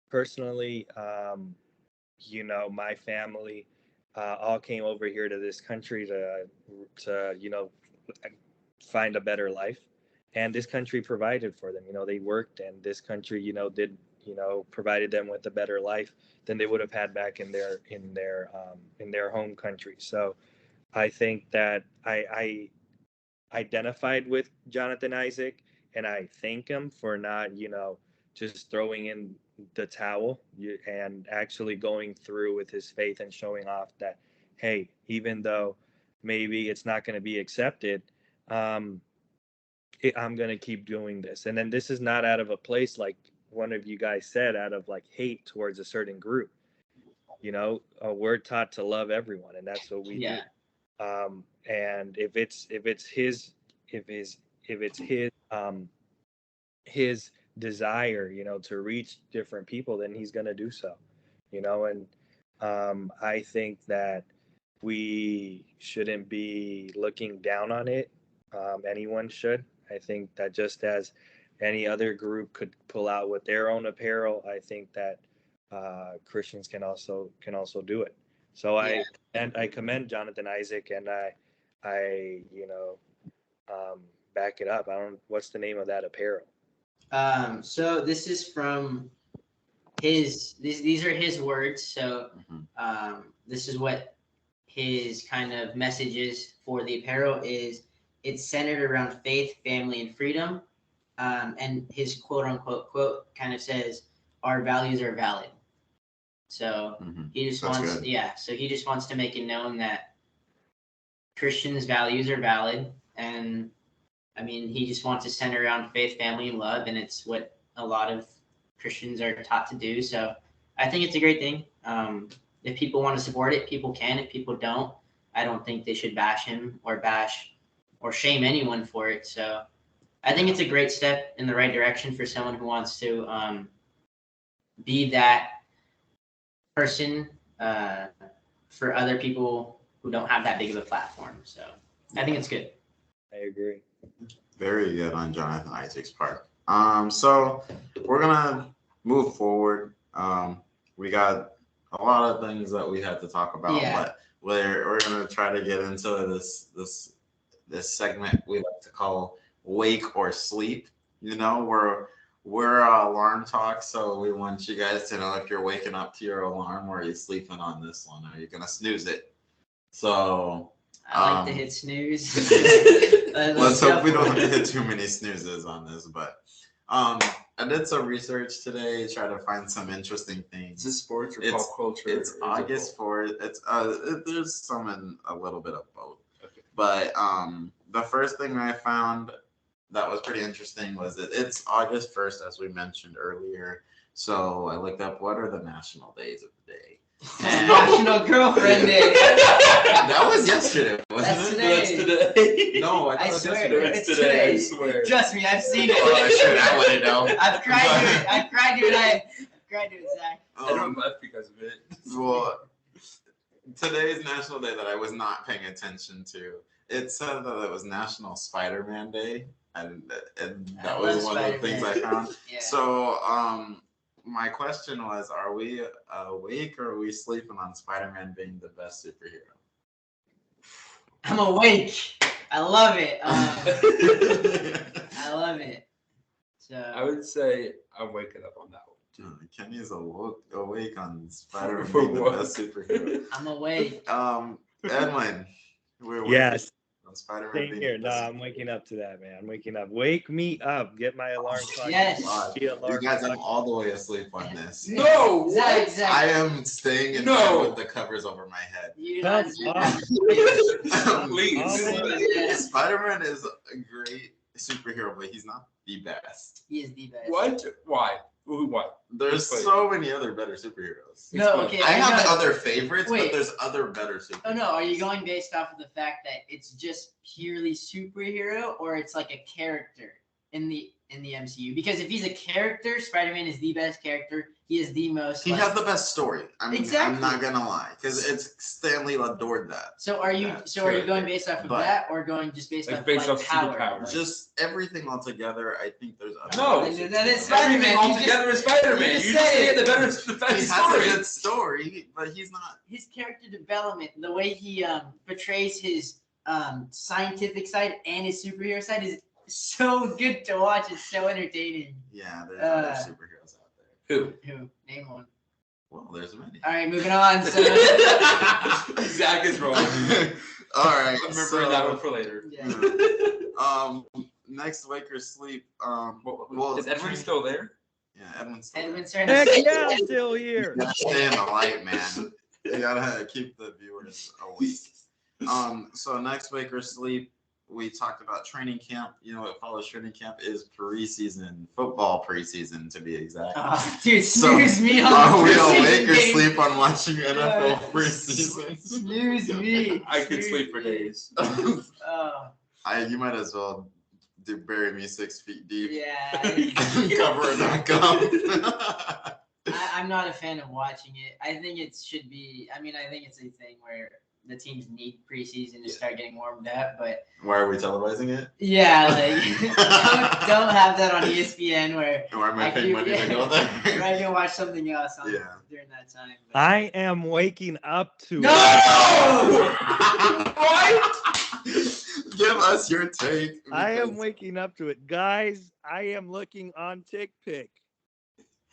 personally, my family all came over here to this country to find a better life, and this country provided for them. They worked, and this country did provided them with a better life than they would have had back in their home country. So I think that I identified with Jonathan Isaac, and I thank him for not just throwing in the towel and actually going through with his faith and showing off that, hey, even though maybe it's not going to be accepted, I'm going to keep doing this. And then this is not out of a place, like one of you guys said, out of like hate towards a certain group. We're taught to love everyone, and that's what we do. And if it's his desire, to reach different people, then he's going to do so. And I think that we shouldn't be looking down on it. Anyone should. I think that just as any other group could pull out with their own apparel, I think that Christians can also do it. So I commend Jonathan Isaac, and I back it up. What's the name of that apparel? So this is from these are his words. So this is what his kind of messages for the apparel is. It's centered around faith, family, and freedom. And his quote unquote quote kind of says, "Our values are valid." So he just wants, so he just wants to make it known that Christians' values are valid, and I mean, he just wants to center around faith, family, and love, and it's what a lot of Christians are taught to do. So I think it's a great thing. If people want to support it, people can. If people don't, I don't think they should bash him or shame anyone for it. So I think it's a great step in the right direction for someone who wants to be that person for other people who don't have that big of a platform. So I think it's good. I agree. Very good on Jonathan Isaac's part. So we're gonna move forward. We got a lot of things that we had to talk about, but we're gonna try to get into this segment we like to call wake or sleep. We're alarm talk, so we want you guys to know if you're waking up to your alarm or are you sleeping on this one. Are you gonna snooze it? So I like to hit snooze. Let's hope we don't have to hit too many snoozes on this, but I did some research today, try to find some interesting things. Is this sports or It's- pop culture? It's or is it August both? 4th. There's some in a little bit of both. Okay. But the first thing I found that was pretty interesting was it's August 1st, as we mentioned earlier. So I looked up what are the national days of the day. And National Girlfriend Day. that was yesterday, wasn't That's it? today. That's today. No, I I thought it was swear, yesterday. It's it's today, I today. swear. Trust me, I've seen Oh, shit, it. I wouldn't know. I've cried to it. I've cried to it. I've cried to it, Zach. Everyone left because of it. Well, today's national day that I was not paying attention to, it said that it was National Spider-Man Day, and I that was love one of the things I Spider-Man. found. Yeah. So, my question was, are we awake or are we sleeping on Spider-Man being the best superhero? I'm awake. I love it. I love it. I So would say I'm waking up on that one. Kenny's awake on Spider-Man For being the what? best superhero. I'm awake. Edwin, we're awake Yes. on Spider-Man Same being here. the No, best I'm waking up to that, man. I'm waking up. Wake me up. Get my alarm clock. Yes. God, The you alarm guys, I'm clock. all the way asleep on this. No, Zach, what? Zach, I am staying in No. bed with the covers over my head. you Come not on. Please. Spider-Man is a great superhero, but he's not the best. He is the best. What? Why? Why? There's Explain. so many other better superheroes. No, Explain. okay. I have know. other favorites, Wait. but there's other better superheroes. Oh no, are you going based off of the fact that it's just purely superhero, or it's like a character in the MCU? Because if he's a character, Spider-Man is the best character. He is the most. He like- has the best story. I'm Exactly. not gonna lie, because it's Stanley adored that. So are you? Yeah, So are you sure. going based off of But- that, or going just based Like off based like off power? superpower. Just everything all together, I think there's other No. better That is superheroes. Spider-Man. Everything You all just- together is Spider-Man. you You just just said say it. the better He best has a story. good story, but he's not. His character development, the way he portrays his scientific side and his superhero side is so good to watch. It's so entertaining. Yeah, there's other superheroes out there. Who? Who? Name one. Well, there's many. All right, moving on. So, Zach is wrong. All right. I'm remembering so, that one for later. yeah. Next wake or sleep. Is Edwin still there? Yeah, Edwin's still Edwin's there. starting Heck to yeah, I'm still here. You gotta stay in the light, man. You gotta keep the viewers awake. So next wake or sleep, we talked about training camp. You know what follows training camp is preseason, football preseason to be exact. Oh, dude, So, snooze me on Are the we preseason awake or game. sleep on watching NFL Yeah. preseason? Snooze me. I could Snooze sleep for me. days. Oh, You might as well bury me 6 feet deep. yeah. Cover it back up. I'm not a fan of watching it. I think it should be. I mean, I think it's a thing where the teams need preseason to start getting warmed up. But Why are we televising it? yeah, like don't have that on ESPN where Why am I I paying keep- money to go there? where I can watch something else on Yeah. during that time. But- I am waking up to No! What? Give us your take. I am because- waking up to it. Guys, I am looking on TickPick.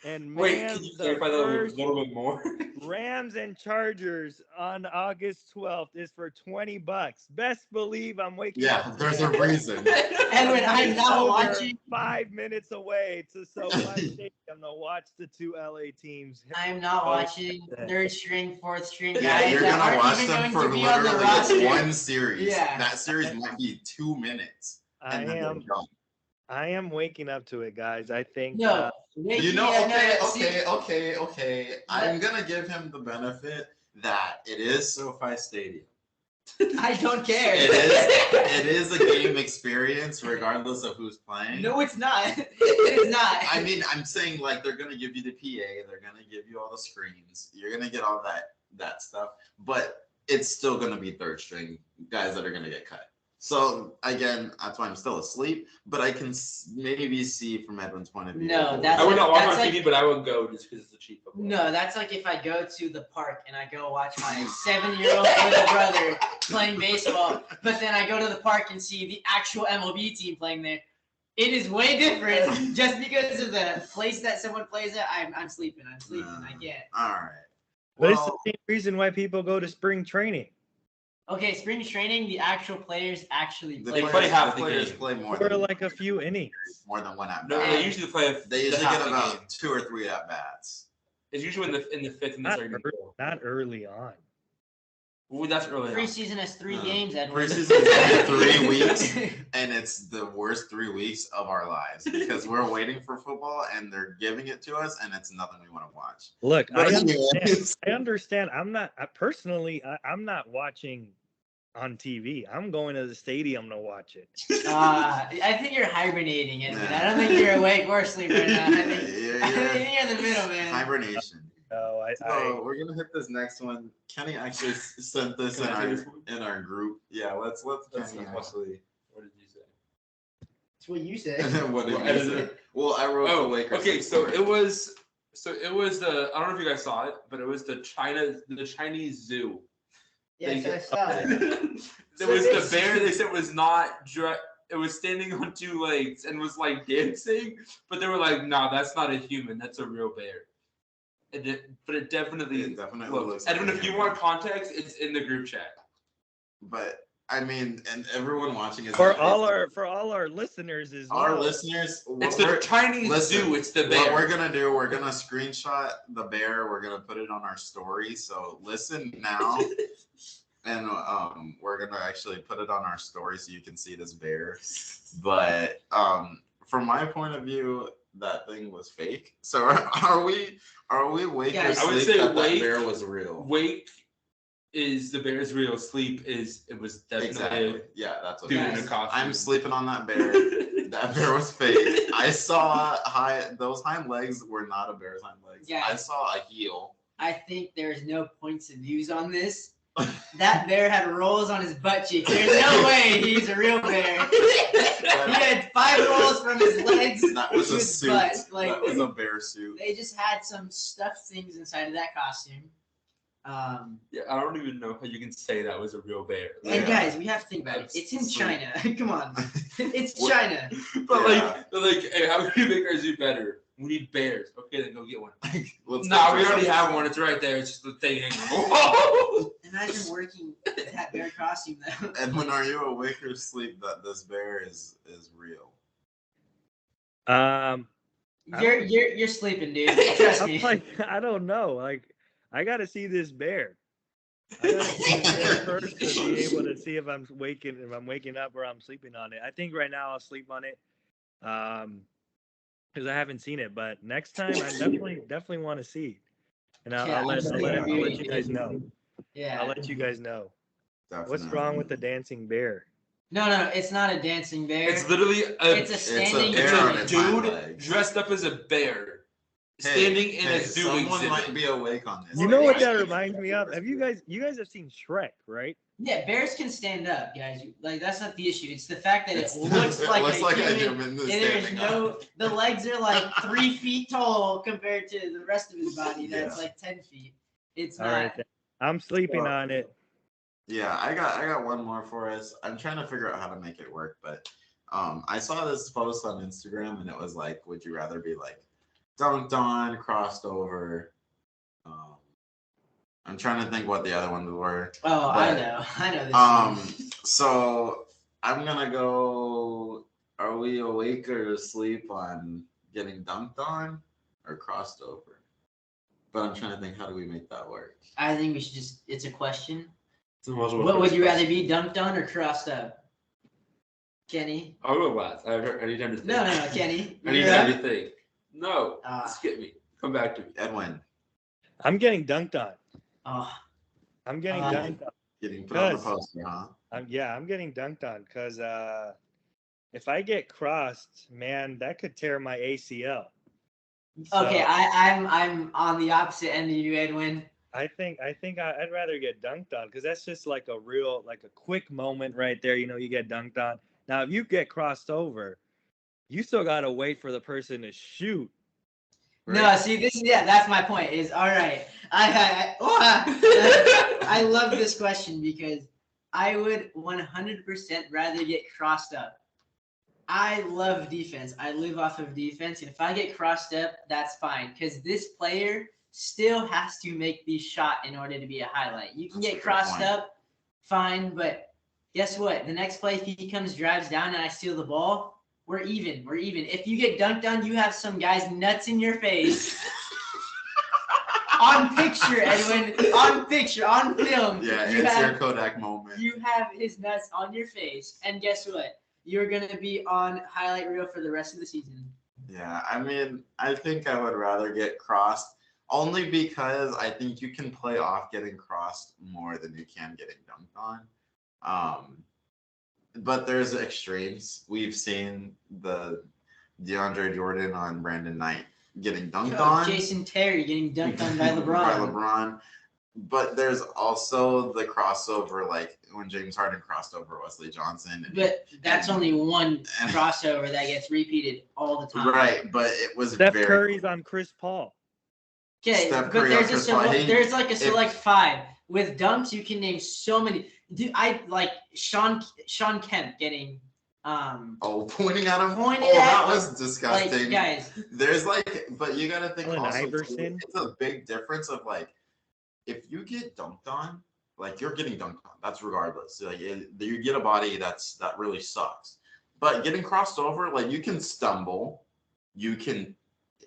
And man, Wait, can you the clarify that a first little bit more? Rams and Chargers on August 12th is for $20. Best believe I'm waking Yeah, up. to there's a that. reason. Edwin, I'm It's not over watching. 5 minutes away to SoFi Stadium to watch the two LA teams. I'm not Oh, watching that. third string, fourth string guys. Yeah, you're that gonna aren't watch even them going for to be on the literally roster. one series. Yeah. That series might be 2 minutes. I And then they're am done. I am waking up to it, guys. I think No, wait, You know, yeah, no, see- okay. I'm gonna give him the benefit that it is SoFi Stadium. I don't care. It is a game experience regardless of who's playing. No, it's not. It's not. I mean, I'm saying like they're gonna give you the PA, they're gonna give you all the screens, you're gonna get all that stuff, but it's still gonna be third string guys that are gonna get cut. So again, that's why I'm still asleep, but I can maybe see from Edwin's point of view. No, that's I would not watch That's on like- TV, but I would go just because it's a cheap football. No, that's like if I go to the park and I go watch my 7-year-old older brother playing baseball, but then I go to the park and see the actual MLB team playing there. It is way different. Just because of the place that someone plays at, I'm sleeping. I'm sleeping. I can't. All right. but it's the Well, same reason why people go to spring training. Okay, spring training, the actual players actually The play. play players- half the the players game. play more For than like a few innings. more than one at No, bat. they usually play. They usually half get the about game. 2 or 3 at bats. It's usually in the fifth and the Not, second. not early on. Well, that's early. on. Preseason has 3 games, Edward. Preseason's only 3 weeks, and it's the worst 3 weeks of our lives because we're waiting for football and they're giving it to us, and it's nothing we want to watch. Look, But I anyways. understand. I understand. I'm not personally. I'm not watching on TV. I'm going to the stadium to watch it. I think you're hibernating, Edward. I don't think you're awake or asleep right now. I think you're in the middle, man. Hibernation. No, So we're gonna hit this next one. Kenny actually sent this Can I say in our group. Yeah, let's That's Kenny. mostly. What did you say? That's what you said. What did Well, you editor. say? Well, I wrote the Lakers. okay. So it was the. I don't know if you guys saw it, but it was the Chinese zoo. Yes, I saw it. There was the bear. They said was not. It was standing on 2 legs and was like dancing, but they were like, "No, that's not a human. That's a real bear." But it definitely. It definitely looks. looks like Edwin, a if you human. want context, it's in the group chat. But I mean, and everyone watching is for all our listeners as well. our listeners. It's the Chinese listen, zoo. It's the bear. What we're gonna do, we're gonna screenshot the bear. We're gonna put it on our story. So listen now, and we're gonna actually put it on our story so you can see this bear. But from my point of view, that thing was fake. So are we awake or Guys, I would asleep say that awake. bear was real? Wake is the bear's real. Sleep is it was definitely Exactly. Yeah, that's what dude it in a is. costume. I'm sleeping on that bear. That bear was fake. I saw those hind legs were not a bear's hind legs. Yeah. I saw a heel. I think there's no points of views on this. That bear had rolls on his butt cheeks. There's no way he's a real bear. He had 5 rolls from his legs That was to a his suit. butt. Like, That was a bear suit. they just had some stuffed things inside of that costume. Yeah, I don't even know how you can say that was a real bear. And Yeah. guys, we have to think about it. It's in China. Come on. It's What- China. But Yeah. hey, how can we make our zoo better? We need bears. Okay, then go get one. Let's Nah, go we for already some- have one. It's right there. It's just the thing. Whoa! Imagine working that bear costume though. Edwin, are you awake or asleep that this bear is real? You're sleeping, dude. Trust I'm me. like, I don't know. Like, I got to see this bear. I got to see this bear first to be able to see if I'm waking up or I'm sleeping on it. I think right now I'll sleep on it, because I haven't seen it. But next time, I definitely want to see it. And I'll let you guys know. Yeah. I'll let you guys know. What's Definitely. wrong with the dancing bear? No, it's not a dancing bear. It's literally It's a standing bear it's dude. on a its hind dude legs. dressed up as a bear Hey, standing in hey, a zoo someone exhibit. might be awake on this. You know what that reminds me of? Have you guys have seen Shrek, right? Yeah, bears can stand up, guys. Like that's not the issue. It's the fact that it It's- looks like a human. human And there's standing no, up. the legs are like 3 feet tall compared to the rest of his body. That's Yeah. like 10 feet. It's All not. right, then. I'm sleeping on it. Yeah, I got one more for us. I'm trying to figure out how to make it work, but I saw this post on Instagram and it was like, would you rather be like dunked on, crossed over? I'm trying to think what the other ones were. Oh, But, I know this. one. So I'm gonna go. Are we awake or asleep on getting dunked on or crossed over? But I'm trying to think, how do we make that work? I think we should just. It's a question. It's the most What would you rather be, dunked on or crossed up? Kenny? I'll go last. I need time to think. No, Kenny. I need You're time up? to think. No, Ah. skip me. Come back to me. Edwin, I'm getting dunked on. Oh, I'm getting Ah. dunked on. getting put on the Cuz- poster, huh? I'm getting dunked on because if I get crossed, man, that could tear my ACL. okay. So, I'm on the opposite end of you, Edwin. I think I'd rather get dunked on because that's just like a quick moment right there. You know, you get dunked on. Now, if you get crossed over, you still gotta wait for the person to shoot. No, see, that's my point. Is all right. I love this question because I would 100% rather get crossed up. I love defense. I live off of defense, and if I get crossed up, that's fine because this player still has to make the shot in order to be a highlight. You can That's a get good crossed point. up fine. But guess what? The next play, if he drives down, and I steal the ball, we're even. We're even. If you get dunked on, you have some guy's nuts in your face. On picture, Edwin. On picture, on film. Yeah, it's your Kodak moment. You have his nuts on your face, and guess what? You're gonna be on highlight reel for the rest of the season. Yeah, I mean, I think I would rather get crossed only because I think you can play off getting crossed more than you can getting dunked on. But there's extremes. We've seen the DeAndre Jordan on Brandon Knight getting dunked on. Jason Terry getting dunked on by LeBron. But there's also the crossover, like when James Harden crossed over Wesley Johnson. But that's only one crossover that gets repeated all the time. Right, but it was Steph Curry's on Chris Paul. Okay, but there's like a select five. With dunks, you can name so many. Dude, I like Sean Kemp getting pointing at him. That was disgusting. Like, guys, there's but you gotta think Allen also Iverson. It's a big difference of like if you get dunked on, like you're getting dunked on. That's regardless. Like you get a body that really sucks. But getting crossed over, like you can stumble, you can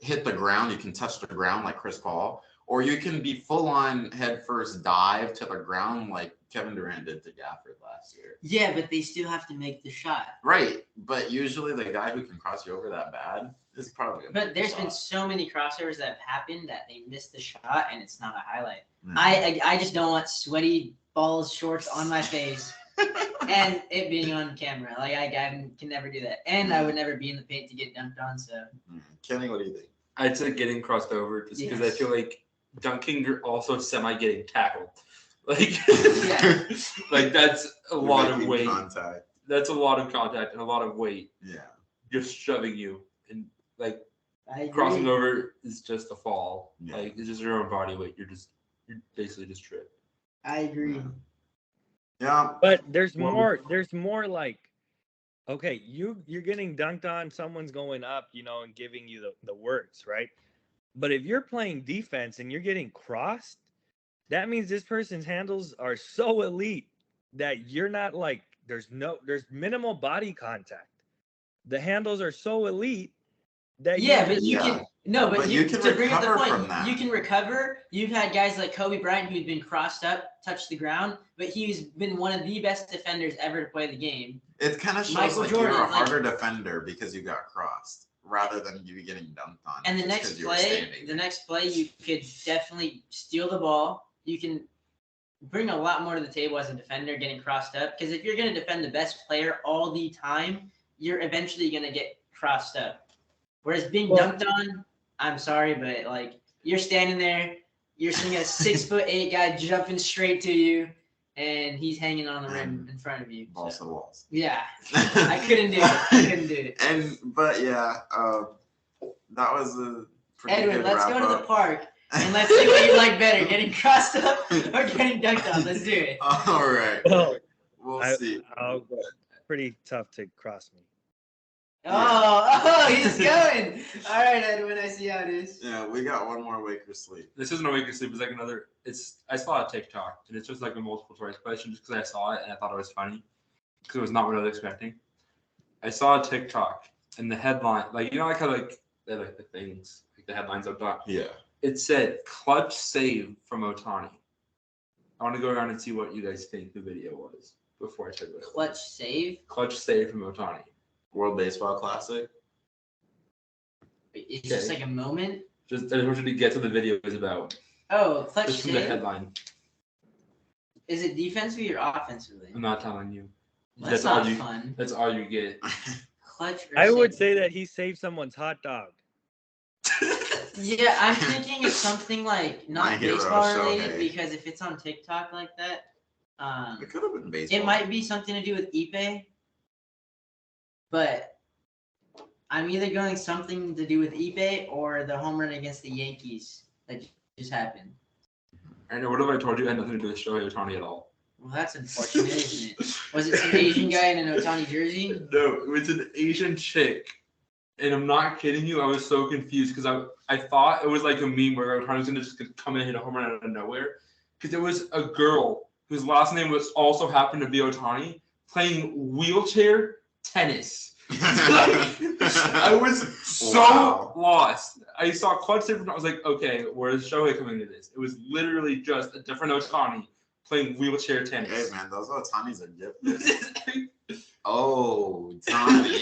hit the ground, you can touch the ground like Chris Paul, or you can be full on head first dive to the ground like Kevin Durant did to Gafford last year. Yeah, but they still have to make the shot. Right, but usually the guy who can cross you over that bad is probably. But there's been so many crossovers that have happened that they missed the shot and it's not a highlight. Mm-hmm. I just don't want sweaty balls shorts on my face and it being on camera. Like I can never do that, and I would never be in the paint to get dunked on. So, Kenny, what do you think? I'd say getting crossed over just because I feel like dunking, you're also semi getting tackled. Like, like that's a lot of weight. Contact. That's a lot of contact and a lot of weight. Yeah. Just shoving you, and like I agree. crossing over is just a fall. Yeah. Like it's just your own body weight. You're basically just tripped. I agree. Yeah. But there's more like, okay, you're getting dunked on, someone's going up, and giving you the works, right? But if you're playing defense and you're getting crossed, that means this person's handles are so elite that you're not like, there's minimal body contact. The handles are so elite that you can to bring up the point, from that. You can recover. You've had guys like Kobe Bryant who've been crossed up, touched the ground, but he's been one of the best defenders ever to play the game. It kind of shows Michael like Jordan, you're a harder defender because you got crossed rather than you getting dunked on. And the next play, you could definitely steal the ball. You can bring a lot more to the table as a defender getting crossed up, because if you're going to defend the best player all the time, you're eventually going to get crossed up. Whereas being dunked on, I'm sorry, but like you're standing there, you're seeing a 6'8" guy jumping straight to you, and he's hanging on the rim in front of you. Balls to walls. Yeah, I couldn't do it. But yeah, that was a pretty Edwin, good let's go to the wrap-up. park and let's see what you like better, getting crossed up or getting dunked on. Let's do it. All right. Well, We'll see. Pretty tough to cross me. Oh, he's going. All right, Edwin, I see how it is. Yeah, we got one more wake or sleep. This isn't a wake or sleep. It's like another. I saw a TikTok, and it's just like a multiple choice question, just because I saw it and I thought it was funny, because it was not what I was expecting. I saw a TikTok, and the headline, like like how like they like the things, like the headlines up top. Yeah. It said clutch save from Ohtani. I want to go around and see what you guys think the video was before I tell you what it was. Clutch save. Clutch save from Ohtani. World Baseball Classic. It's just like a moment. Just I want you to get to the video is about. Oh, clutch Just from the save. headline. Is it defensively or offensively? I'm not telling you. That's not fun. That's all you get. Clutch. Or I would save. say that he saved someone's hot dog. Yeah, I'm thinking of something like My not hero, baseball related, Shohei. because if it's on TikTok like that, It could have been baseball. it might be something to do with Ipe. But I'm either going something to do with Ipe or the home run against the Yankees that just happened. I know. What if I told you it had nothing to do with Shohei Ohtani at all? Well, that's unfortunate, isn't it? Was it some Asian guy in an Ohtani jersey? No, it was an Asian chick. And I'm not kidding you. I was so confused because I thought it was like a meme where Ohtani was going to just come in and hit a home run out of nowhere. Because it was a girl whose last name was also happened to be Otani, playing wheelchair tennis. I was so lost. I saw quad saver and I was like, okay, where's Shohei coming into this? It was literally just a different Otani playing wheelchair tennis. Hey man, those Otanis are different. Oh, Tommy.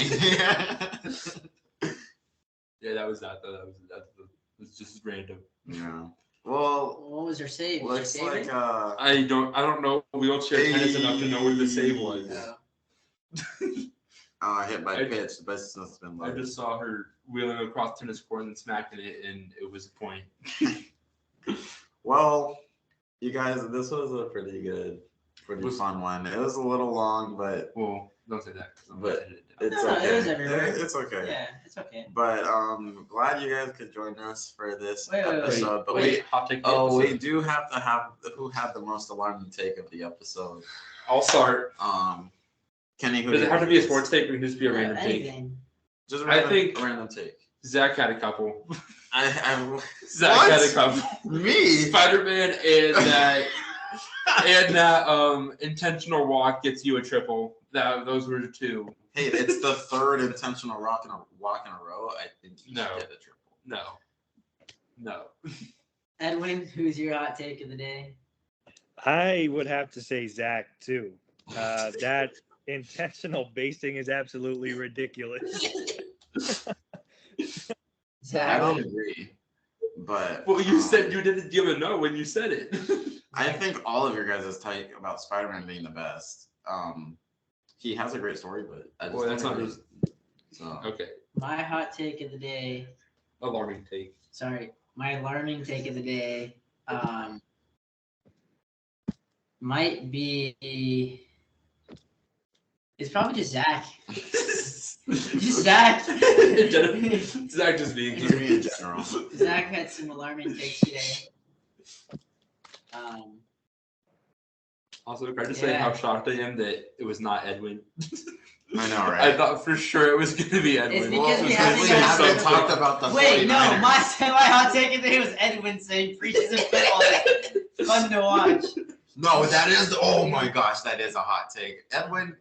Yeah, that was that. That was just random. Yeah. Well, What was her save? looks Did she save like it? I don't know wheelchair tennis enough to know what the save was. Hit by pitch. The best must have been I low. just saw her wheeling across tennis court and smacking it, and it was a point. Well, you guys, this was a pretty fun one. It was a little long, but Well, don't say that. 'Cause I'm But- gonna edit it down. it's No, okay. it was everywhere. It's okay. Yeah, it's okay. But glad you guys could join us for this Wait. episode. But Wait, hot take. we do have to have who had the most alarming take of the episode. I'll start. Kenny, who Does do it you have to think be a is- sports take, or can it just be a random take? Anything. Just a I random, think- a random take. Zach had a couple. I Zach What? had a couple. me. Spider-Man and that intentional walk gets you a triple. Those were the two. Hey, it's the third intentional walk in a row. I think you No. should get a triple. No. Edwin, who's your hot take of the day? I would have to say Zach too. That intentional basing is absolutely ridiculous. I Zach. don't agree, but Well, you said you didn't give a no when you said it. I think all of your guys' take about Spider-Man being the best. He has a great story, but I just Well, that's don't not agree. his. So Okay. My hot take of the day. Alarming take. Sorry, my alarming take of the day. Might be. It's probably just Zach. Just Zach. Zach just being just me in general. Zach had some alarming takes today. Also, can I just say Yeah. how shocked I am that it was not Edwin? I know, right? I thought for sure it was going to be Edwin. It's because we because we haven't haven't talked about the Wait, no, 49ers. my hot take of the day was Edwin saying preseason football is fun to watch. No, that is. Oh my gosh, that is a hot take. Edwin,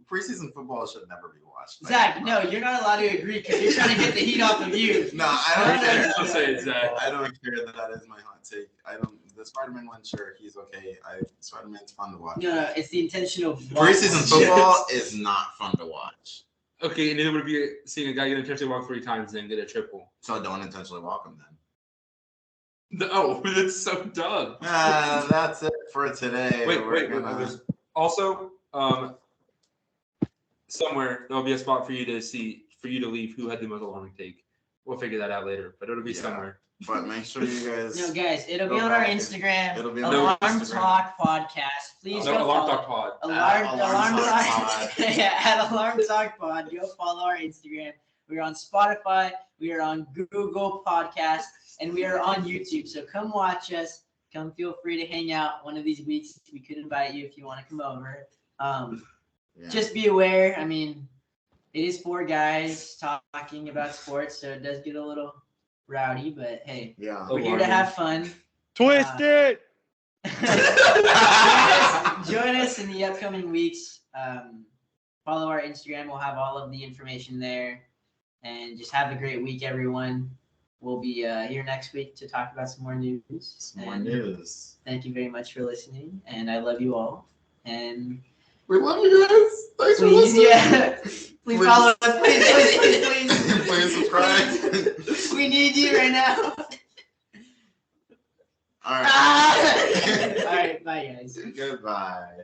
preseason football should never be watched. Zach, no, you're not allowed to agree because you're trying to get the heat off of you. No, I I don't was care. going to say it, Zach. I don't care that is my hot take. I don't. The Spider-Man one, sure, he's okay. Spider-Man's fun to watch. No, it's the intentional. Preseason football is not fun to watch. Okay, and neither would be seeing a guy get intentionally walk 3 times and then get a triple. So don't intentionally walk him then. No, that's so dumb. That's it for today. Wait. We're gonna- There's also, somewhere there'll be a spot for you to leave who had the most alarming take. We'll figure that out later, but it'll be Yeah. somewhere. But make sure you guys. No, guys, it'll be Go on our back. Instagram. It'll be on Alarm our Instagram. Talk Podcast. Please No, go Alarm follow. Talk Pod. Alarm Alarm Talk Talk. Pod. Yeah, at Alarm Talk Pod. Go follow our Instagram. We are on Spotify. We are on Google Podcast, and we are on YouTube. So come watch us. Come feel free to hang out one of these weeks. We could invite you if you want to come over. Yeah. Just be aware. I mean, it is 4 guys talking about sports, so it does get a little rowdy. But hey, Yeah. we're here to have fun. Twist it. Join us in the upcoming weeks. Follow our Instagram. We'll have all of the information there. And just have a great week, everyone. We'll be here next week to talk about some more news. Some more And news. Thank you very much for listening. And I love you all. And We love you guys. Thanks for please, listening. yeah, please follow us. Please. Please subscribe. We need you right now. All right. All right. Bye, guys. Goodbye.